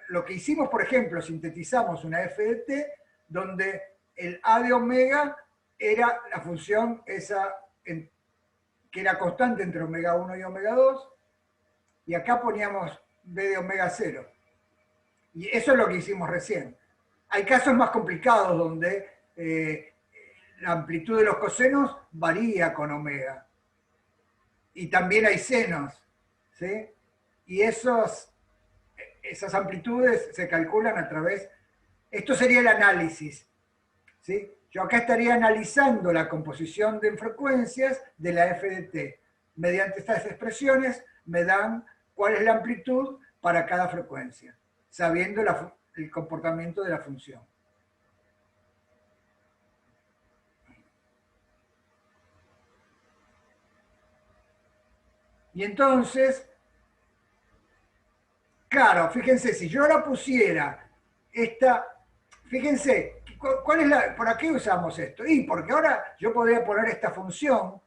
Lo que hicimos, por ejemplo, sintetizamos una f de t donde el a de omega era la función esa que era constante entre omega 1 y omega 2, y acá poníamos b de omega 0. Y eso es lo que hicimos recién. Hay casos más complicados donde la amplitud de los cosenos varía con omega. Y también hay senos, ¿sí? Y esas amplitudes se calculan a través... Esto sería el análisis, ¿sí? Yo acá estaría analizando la composición de frecuencias de la f de t. Mediante estas expresiones me dan cuál es la amplitud para cada frecuencia, sabiendo el comportamiento de la función. Y entonces, claro, fíjense, si yo ahora pusiera esta, fíjense, ¿cuál es ¿para qué usamos esto? Y porque ahora yo podría poner esta función,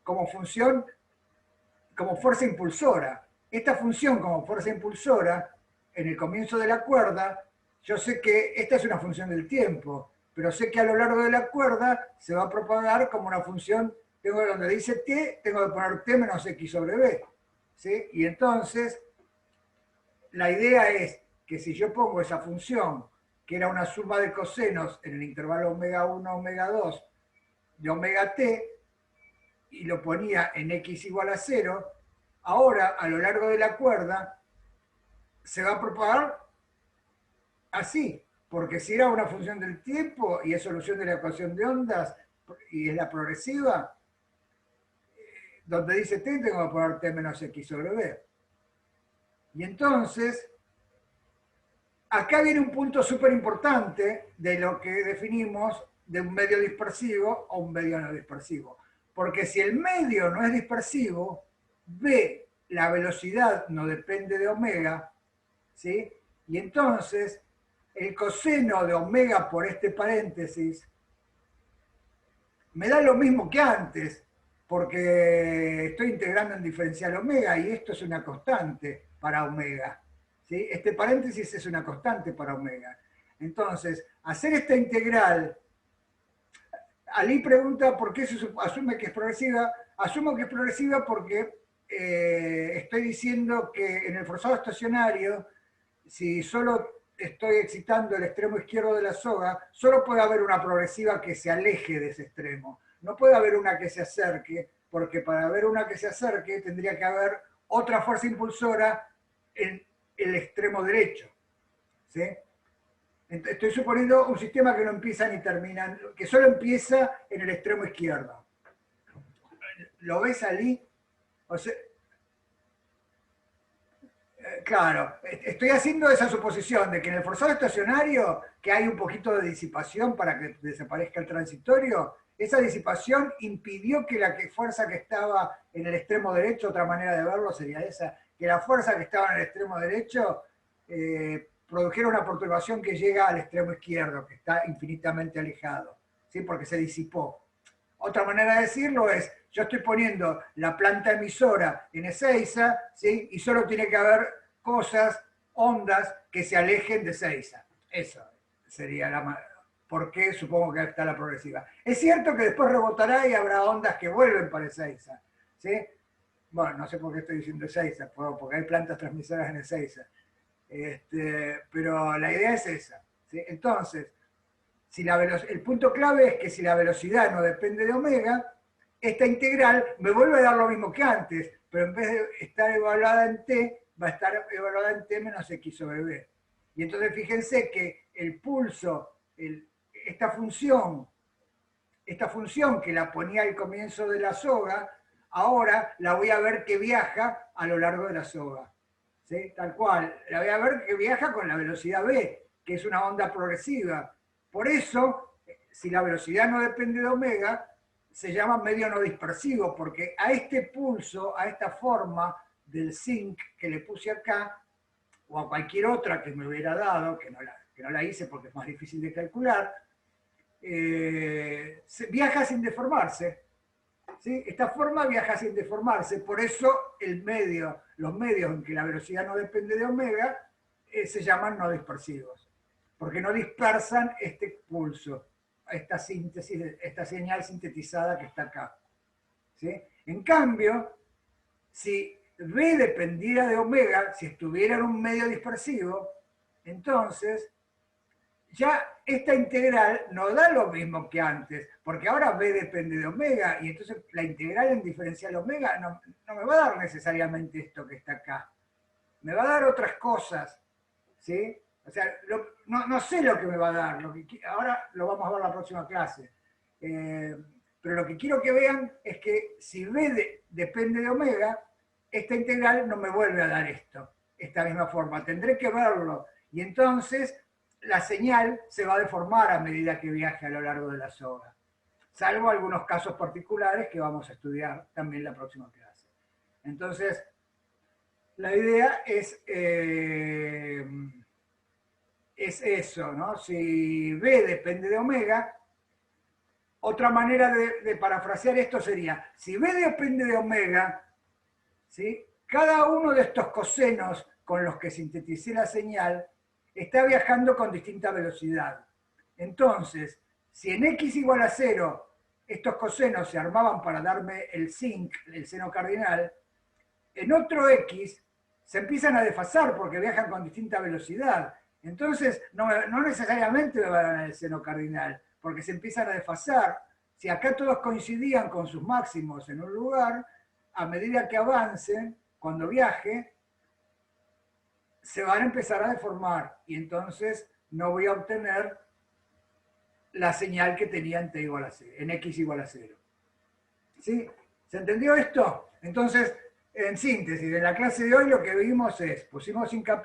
como fuerza impulsora. Esta función como fuerza impulsora, en el comienzo de la cuerda, yo sé que esta es una función del tiempo, pero sé que a lo largo de la cuerda se va a propagar como una función, donde dice t, tengo que poner t menos x sobre b. ¿Sí? Y entonces, la idea es que si yo pongo esa función, que era una suma de cosenos en el intervalo omega 1, omega 2, de omega t, y lo ponía en x igual a 0, ahora a lo largo de la cuerda se va a propagar así, porque si era una función del tiempo y es solución de la ecuación de ondas y es la progresiva, donde dice t tengo que poner t menos x sobre b. Y entonces, acá viene un punto súper importante de lo que definimos de un medio dispersivo o un medio no dispersivo. Porque si el medio no es dispersivo, B, la velocidad no depende de omega, ¿sí? Y entonces el coseno de omega por este paréntesis me da lo mismo que antes, porque estoy integrando en diferencial omega y esto es una constante para omega, ¿sí? Este paréntesis es una constante para omega. Entonces, hacer esta integral, Ali pregunta por qué se asume que es progresiva. Asumo que es progresiva porque estoy diciendo que en el forzado estacionario, si solo estoy excitando el extremo izquierdo de la soga, solo puede haber una progresiva que se aleje de ese extremo. No puede haber una que se acerque, porque para haber una que se acerque tendría que haber otra fuerza impulsora en el extremo derecho. ¿Sí? Estoy suponiendo un sistema que no empieza ni termina, que solo empieza en el extremo izquierdo. ¿Lo ves, Ali? O sea, claro, estoy haciendo esa suposición de que en el forzado estacionario, que hay un poquito de disipación para que desaparezca el transitorio, esa disipación impidió que la fuerza que estaba en el extremo derecho, otra manera de verlo sería esa, que la fuerza que estaba en el extremo derecho produjera una perturbación que llega al extremo izquierdo, que está infinitamente alejado, ¿sí? Porque se disipó. Otra manera de decirlo es, yo estoy poniendo la planta emisora en Ezeiza, ¿sí? Y solo tiene que haber cosas, ondas, que se alejen de Ezeiza. Eso sería porque supongo que está la progresiva. Es cierto que después rebotará y habrá ondas que vuelven para Ezeiza, ¿sí? Bueno, no sé por qué estoy diciendo Ezeiza, porque hay plantas transmisoras en Ezeiza. Pero la idea es esa, ¿sí? Entonces, el punto clave es que si la velocidad no depende de omega, esta integral me vuelve a dar lo mismo que antes, pero en vez de estar evaluada en t, va a estar evaluada en t menos x sobre b. Y entonces fíjense que el pulso, esta función que la ponía al comienzo de la soga, ahora la voy a ver que viaja a lo largo de la soga. ¿Sí? Tal cual, la voy a ver que viaja con la velocidad v, que es una onda progresiva. Por eso, si la velocidad no depende de omega, se llama medio no dispersivo, porque a este pulso, a esta forma del zinc que le puse acá, o a cualquier otra que me hubiera dado, que no la hice porque es más difícil de calcular, viaja sin deformarse. ¿Sí? Esta forma viaja sin deformarse, por eso los medios en que la velocidad no depende de omega se llaman no dispersivos, porque no dispersan este pulso, esta síntesis, esta señal sintetizada que está acá. ¿Sí? En cambio, si V dependiera de omega, si estuviera en un medio dispersivo, entonces ya esta integral no da lo mismo que antes, porque ahora B depende de omega, y entonces la integral en diferencial omega no me va a dar necesariamente esto que está acá. Me va a dar otras cosas, ¿sí? O sea, no sé lo que me va a dar, ahora lo vamos a ver en la próxima clase. Pero lo que quiero que vean es que si B depende de omega, esta integral no me vuelve a dar esta misma forma. Tendré que verlo. Y entonces la señal se va a deformar a medida que viaje a lo largo de la soga. Salvo algunos casos particulares que vamos a estudiar también en la próxima clase. Entonces, la idea es eso, ¿no? Si B depende de omega, otra manera de parafrasear esto sería, si B depende de omega, ¿sí? Cada uno de estos cosenos con los que sinteticé la señal está viajando con distinta velocidad. Entonces, si en x igual a 0 estos cosenos se armaban para darme el sinc, el seno cardinal, en otro x se empiezan a desfasar porque viajan con distinta velocidad. Entonces, no necesariamente me van a dar el seno cardinal, porque se empiezan a desfasar. Si acá todos coincidían con sus máximos en un lugar, a medida que avancen, cuando viaje, se van a empezar a deformar y entonces no voy a obtener la señal que tenía en t igual a 0, en x igual a 0. ¿Sí? ¿Se entendió esto? Entonces, en síntesis, en la clase de hoy lo que vimos es,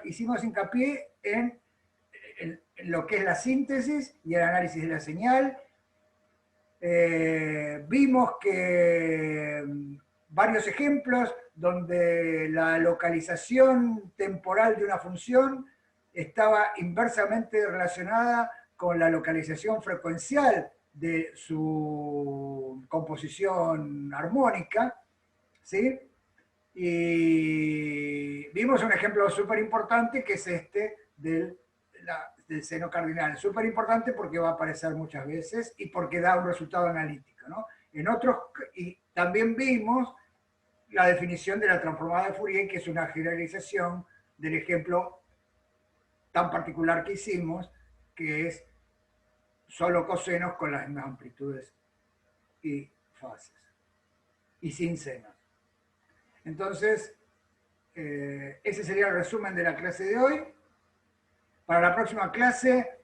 hicimos hincapié en lo que es la síntesis y el análisis de la señal. Vimos que varios ejemplos donde la localización temporal de una función estaba inversamente relacionada con la localización frecuencial de su composición armónica, ¿sí? Y vimos un ejemplo súper importante que es este del seno cardinal. Súper importante porque va a aparecer muchas veces y porque da un resultado analítico, ¿no? Y también vimos la definición de la transformada de Fourier, que es una generalización del ejemplo tan particular que hicimos, que es solo cosenos con las mismas amplitudes y fases, y sin senos. Entonces, ese sería el resumen de la clase de hoy. Para la próxima clase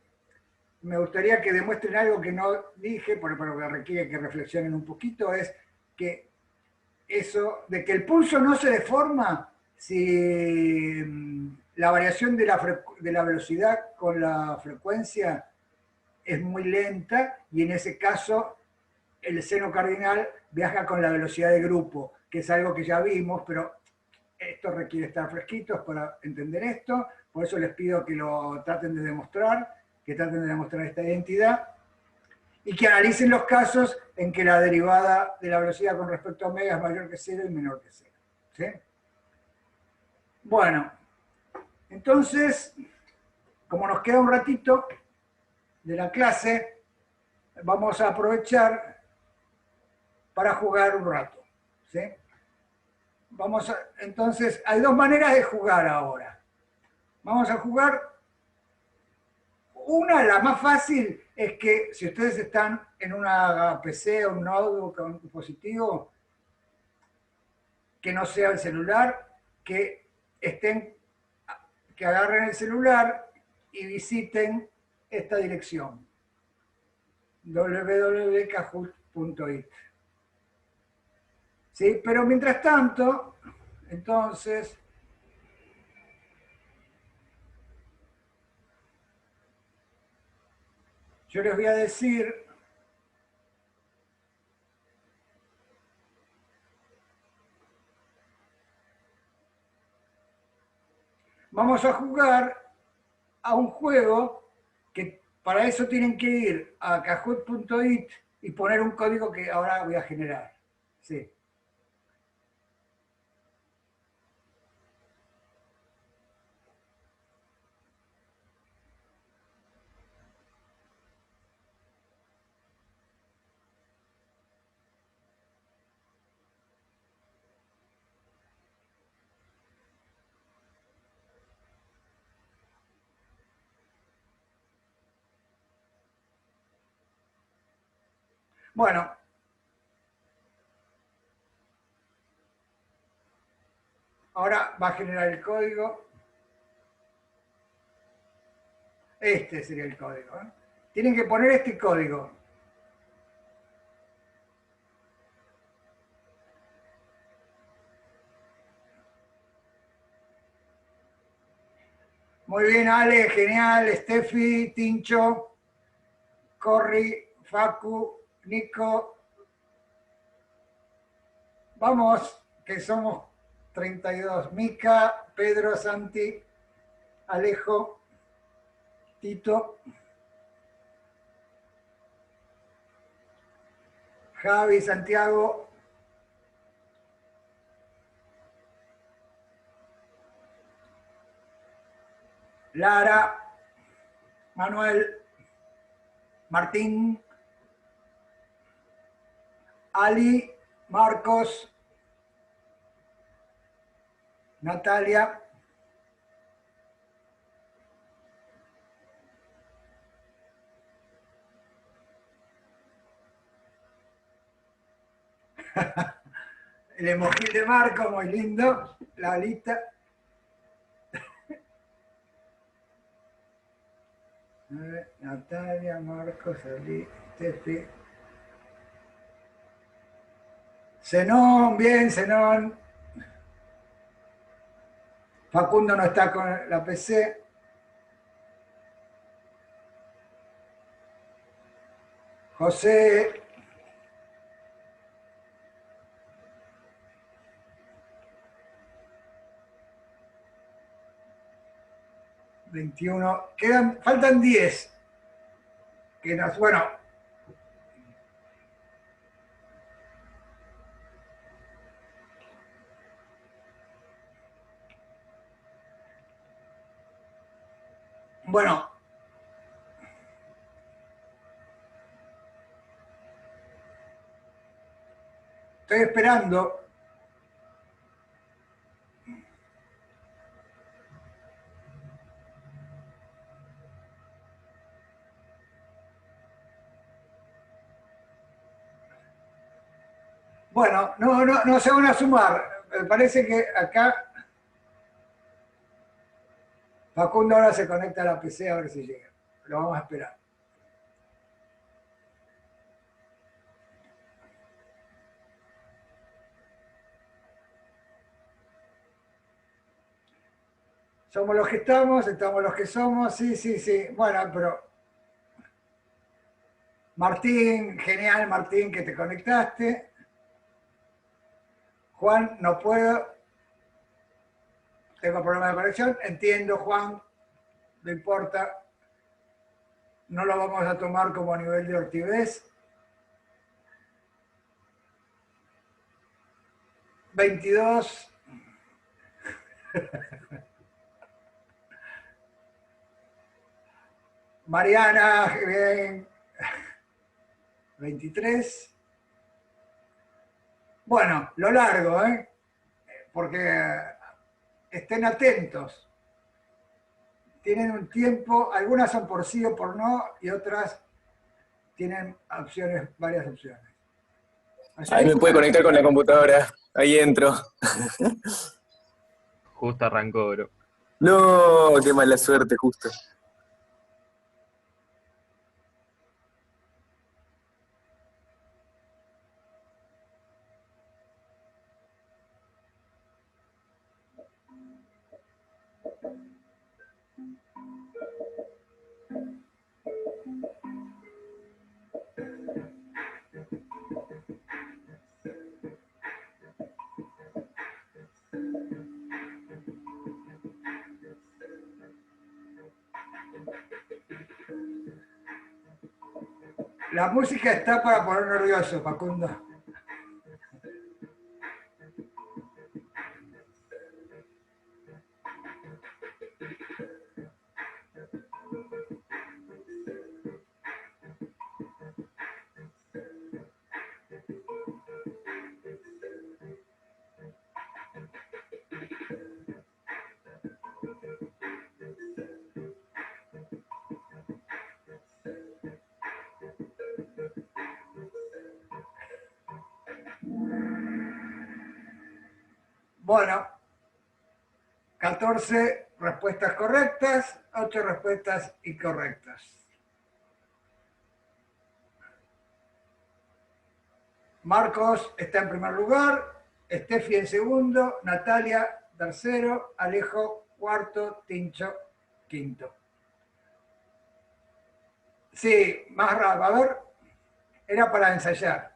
me gustaría que demuestren algo que no dije, pero que requiere que reflexionen un poquito, es que eso de que el pulso no se deforma si la variación de la velocidad con la frecuencia es muy lenta y en ese caso el seno cardinal viaja con la velocidad de grupo, que es algo que ya vimos, pero esto requiere estar fresquitos para entender esto, por eso les pido que lo traten de demostrar, que traten de demostrar esta identidad y que analicen los casos en que la derivada de la velocidad con respecto a omega es mayor que 0 y menor que 0. ¿Sí? Bueno, entonces, como nos queda un ratito de la clase, vamos a aprovechar para jugar un rato. ¿Sí? Entonces, hay dos maneras de jugar ahora. Vamos a jugar. Una, la más fácil, es que si ustedes están en una PC o un notebook o un dispositivo que no sea el celular, que agarren el celular y visiten esta dirección, www.kahoot.it. ¿Sí? Pero mientras tanto, entonces, yo les voy a decir Vamos a jugar a un juego que para eso tienen que ir a kahoot.it y poner un código que ahora voy a generar. Sí. Bueno, ahora va a generar el código. Este sería el código. Tienen que poner este código. Muy bien, Ale, genial. Steffi, Tincho, Corri, Facu, Nico. Vamos, que somos 32. Mica, Pedro, Santi, Alejo, Tito, Javi, Santiago, Lara, Manuel, Martín, Ali, Marcos, Natalia, el emoji de Marco, muy lindo, la lista. Natalia, Marcos, Ali, Tefi. Zenón, bien, Zenón. Facundo no está con la PC. José. ...21... faltan 10. Que nos, bueno... Bueno... Estoy esperando... Bueno, no se van a sumar. Me parece que acá... Facundo ahora se conecta a la PC a ver si llega. Lo vamos a esperar. Somos los que estamos los que somos. Sí, sí, sí. Bueno, pero... Martín, genial Martín, que te conectaste. Juan, no puedo. Tengo problemas de conexión. Entiendo, Juan. No importa. No lo vamos a tomar como nivel de ortivez. 22. Mariana, bien. 23. Bueno, lo largo, ¿eh? Porque estén atentos. Tienen un tiempo, algunas son por sí o por no, y otras tienen opciones, varias opciones. Ahí me puede conectar con la computadora. Ahí entro. Justo arrancó, bro. No, qué mala suerte, justo. La música está para poner nervioso, Facundo. Bueno, 14 respuestas correctas, 8 respuestas incorrectas. Marcos está en primer lugar, Steffi en segundo, Natalia tercero, Alejo cuarto, Tincho quinto. Sí, más rápido. A ver, era para ensayar.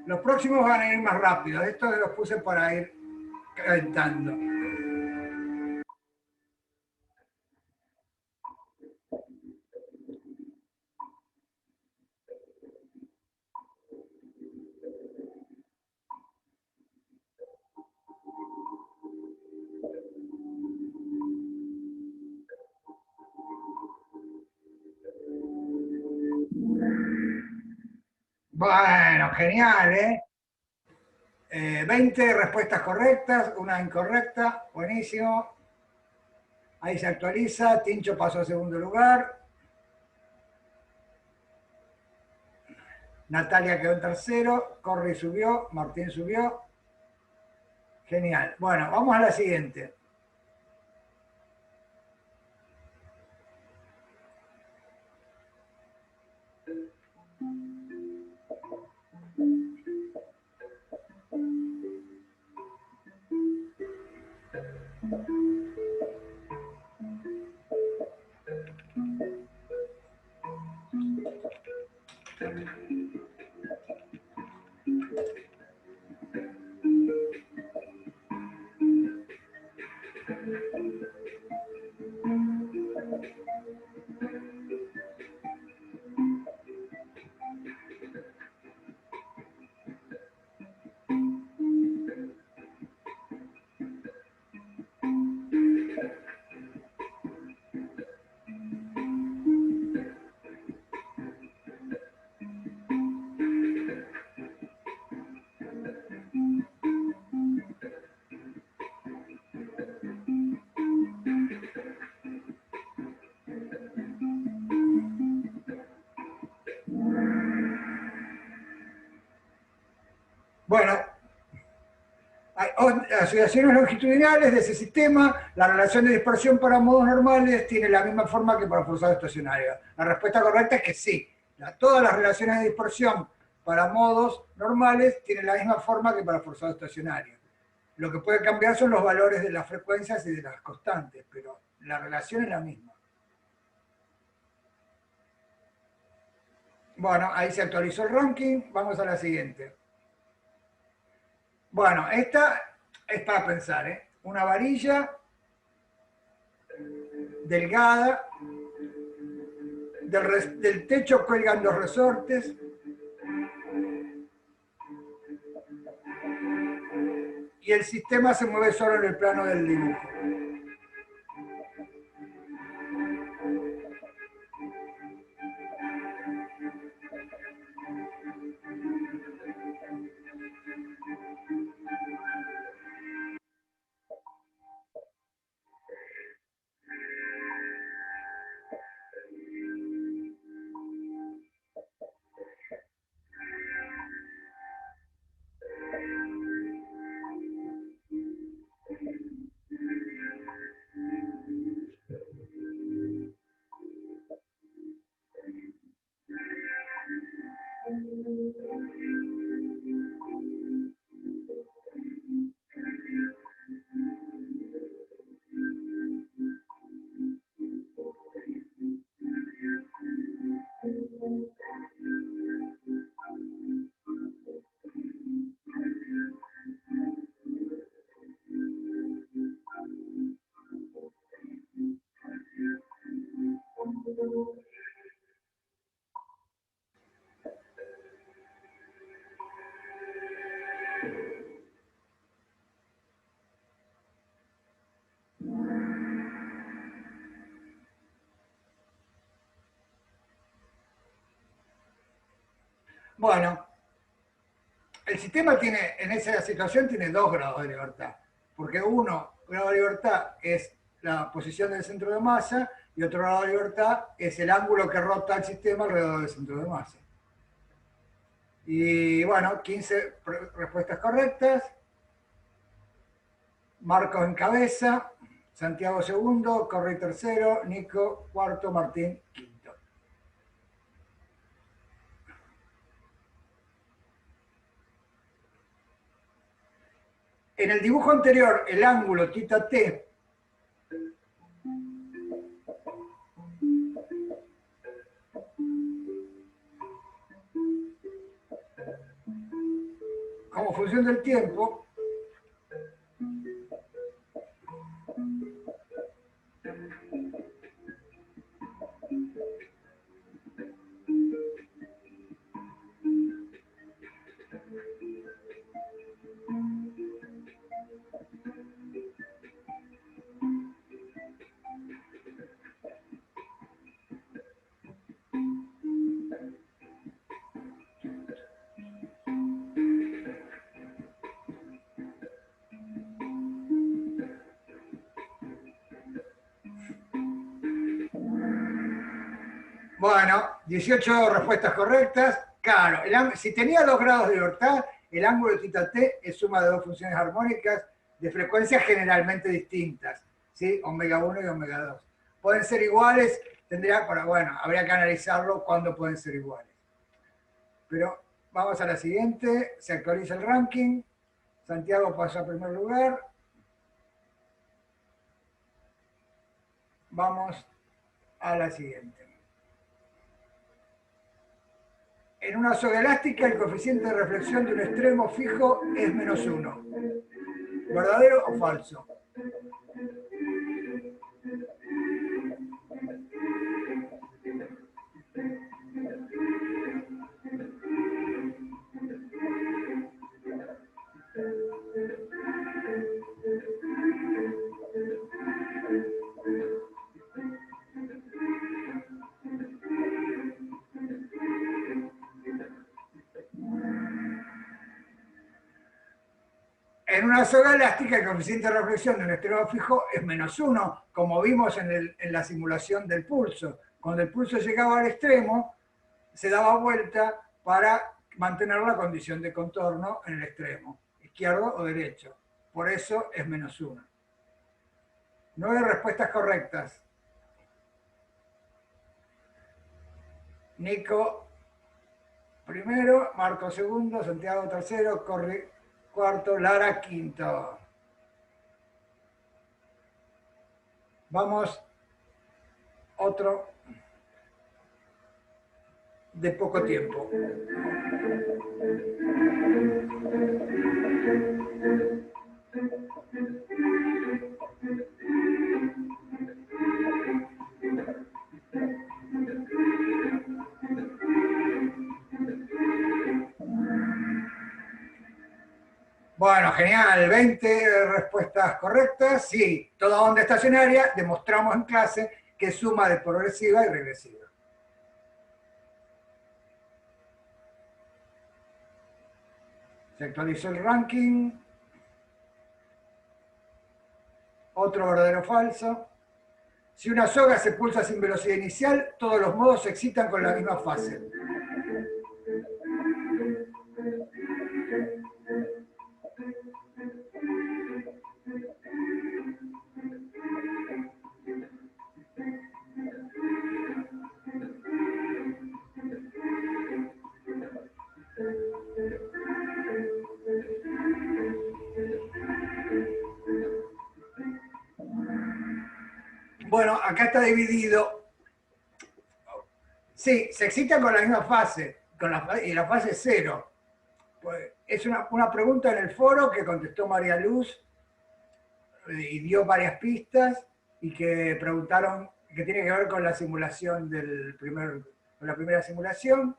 Los próximos van a ir más rápido. Estos los puse para ir calentando. Bueno, genial, ¿eh? 20 respuestas correctas, una incorrecta, buenísimo. Ahí se actualiza, Tincho pasó a segundo lugar, Natalia quedó en tercero, Corri subió, Martín subió. Genial. Bueno, vamos a la siguiente. Bueno, hay asociaciones longitudinales de ese sistema, la relación de dispersión para modos normales tiene la misma forma que para forzado estacionario. La respuesta correcta es que sí. Todas las relaciones de dispersión para modos normales tienen la misma forma que para forzado estacionario. Lo que puede cambiar son los valores de las frecuencias y de las constantes, pero la relación es la misma. Bueno, ahí se actualizó el ranking, vamos a la siguiente. Bueno, esta es para pensar, ¿eh? Una varilla delgada, del techo cuelgan dos resortes, y el sistema se mueve solo en el plano del dibujo. Bueno, el sistema tiene, en esa situación tiene 2 grados de libertad, porque uno grado de libertad es la posición del centro de masa y otro grado de libertad es el ángulo que rota el sistema alrededor del centro de masa. Y bueno, 15 respuestas correctas. Marcos en cabeza, Santiago segundo, Correy tercero, Nico cuarto, Martín quinto. En el dibujo anterior, el ángulo θ-t como función del tiempo Bueno, 18 respuestas correctas. Claro, si tenía 2 grados de libertad, el ángulo de θ-t es suma de 2 funciones armónicas de frecuencias generalmente distintas, ¿sí? Omega 1 y omega 2. Pueden ser iguales, bueno, habría que analizarlo cuándo pueden ser iguales. Pero vamos a la siguiente, se actualiza el ranking. Santiago pasó a primer lugar. Vamos a la siguiente. En una soga elástica, el coeficiente de reflexión de un extremo fijo es -1. ¿Verdadero o falso? En una soga elástica, el coeficiente de reflexión de un extremo fijo es -1, como vimos en la simulación del pulso. Cuando el pulso llegaba al extremo, se daba vuelta para mantener la condición de contorno en el extremo, izquierdo o derecho. Por eso es -1. 9 respuestas correctas. Nico primero, Marco segundo, Santiago tercero, Corri cuarto, Lara quinto. Vamos, otro de poco tiempo. Bueno, genial, 20 respuestas correctas. Sí, toda onda estacionaria, demostramos en clase que es suma de progresiva y regresiva. Se actualizó el ranking. Otro verdadero o falso. Si una soga se pulsa sin velocidad inicial, todos los modos se excitan con la misma fase. Bueno, acá está dividido. Sí, se excitan con la misma fase, y la fase es 0. Pues es una pregunta en el foro que contestó María Luz y dio varias pistas y que preguntaron, que tiene que ver con la simulación con la primera simulación.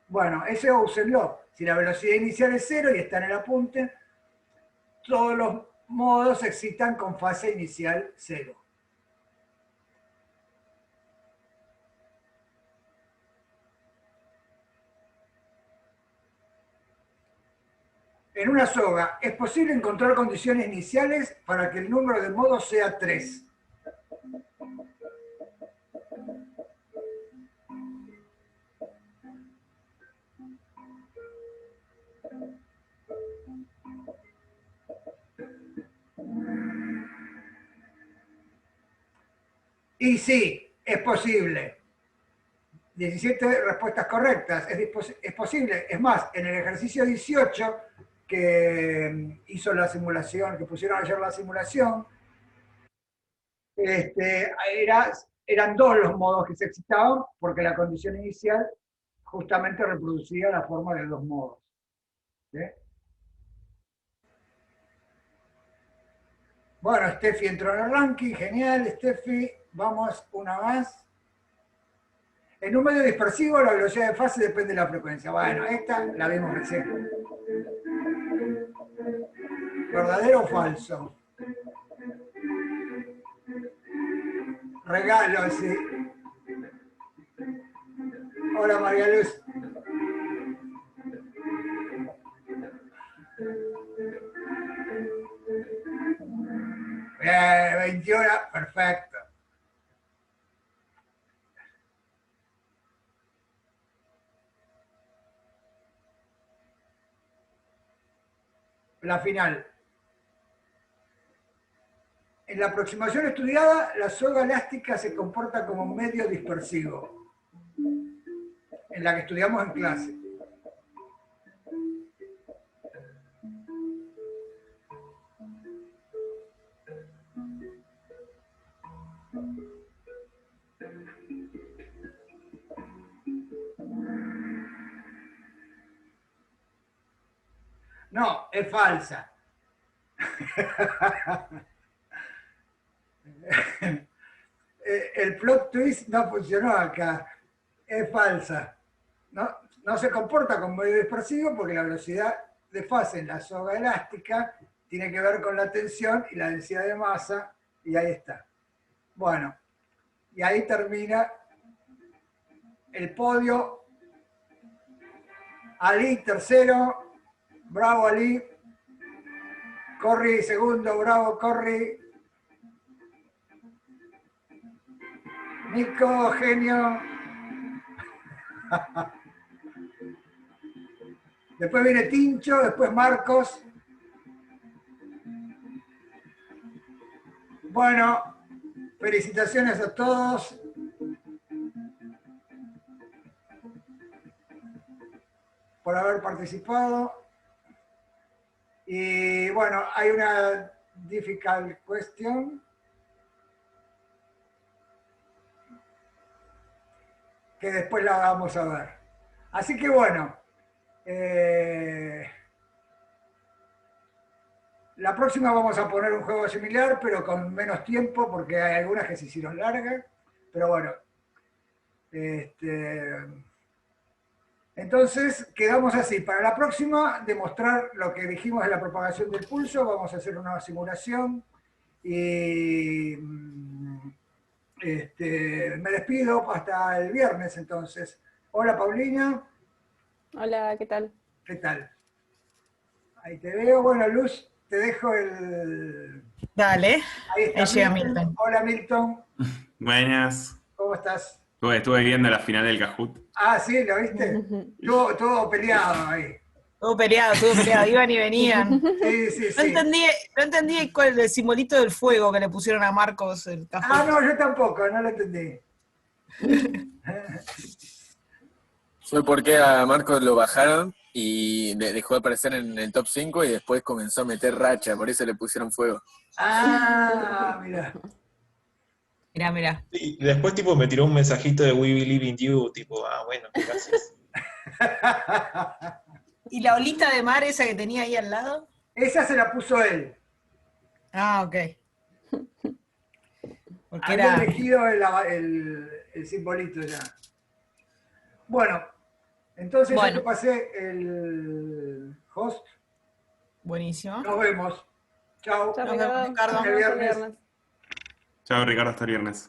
Bueno, ese úsenlo. Si la velocidad inicial es 0 y está en el apunte, todos los modos se excitan con fase inicial 0. en una soga, ¿es posible encontrar condiciones iniciales para que el número de modos sea 3? Y sí, es posible. 17 respuestas correctas. Es posible. Es más, en el ejercicio 18 que hizo la simulación, que pusieron ayer la simulación, eran 2 los modos que se excitaban porque la condición inicial justamente reproducía la forma de 2 modos. ¿Sí? Bueno, Steffi entró en el ranking, genial, Steffi. Vamos una más. En un medio dispersivo la velocidad de fase depende de la frecuencia. Bueno, esta la vimos recién. ¿Verdadero o falso? Regalo, sí. Hola, María Luz. Bien, 21, perfecto. La final. En la aproximación estudiada, la soga elástica se comporta como un medio dispersivo, en la que estudiamos en clase. No, es falsa. El plot twist no funcionó acá. Es falsa. No se comporta como medio dispersivo porque la velocidad de fase en la soga elástica tiene que ver con la tensión y la densidad de masa, y ahí está. Bueno, y ahí termina el podio. Ali tercero, bravo Ali. Corri segundo, bravo Corri. Nico, genio. Después viene Tincho, después Marcos. Bueno, felicitaciones a todos. Por haber participado. Y bueno, hay una difficult question que después la vamos a ver. Así que bueno, la próxima vamos a poner un juego similar, pero con menos tiempo, porque hay algunas que se hicieron largas. Pero bueno, entonces quedamos así. Para la próxima, demostrar lo que dijimos de la propagación del pulso, vamos a hacer una simulación y me despido hasta el viernes entonces. Hola Paulina. Hola, ¿qué tal? ¿Qué tal? Ahí te veo. Bueno, Luz, te dejo el... Dale, Ahí está ahí llega Milton. Milton. Hola Milton, Buenas. ¿cómo estás? Estuve viendo la final del Kahoot. Ah, sí, ¿lo viste? Todo peleado ahí. Todo peleado, iban y venían. Sí, sí, No sí. entendí cuál el simbolito del fuego que le pusieron a Marcos el Ah, Kahoot. no, yo tampoco, no lo entendí. Fue porque a Marcos lo bajaron y dejó de aparecer en el top 5 y después comenzó a meter racha, por eso le pusieron fuego. Ah, mira. Mirá. Y después tipo me tiró un mensajito de We Believe in You, tipo, bueno, gracias. ¿Y la olita de mar esa que tenía ahí al lado? Esa se la puso él. Ah, ok. Porque Había era... elegido el simbolito ya. Bueno, entonces ya te pasé el host. Buenísimo. Nos vemos. Chao. Chao, Nos vemos, Ricardo. Ricardo. Hasta el viernes. Chao, Ricardo, hasta el viernes.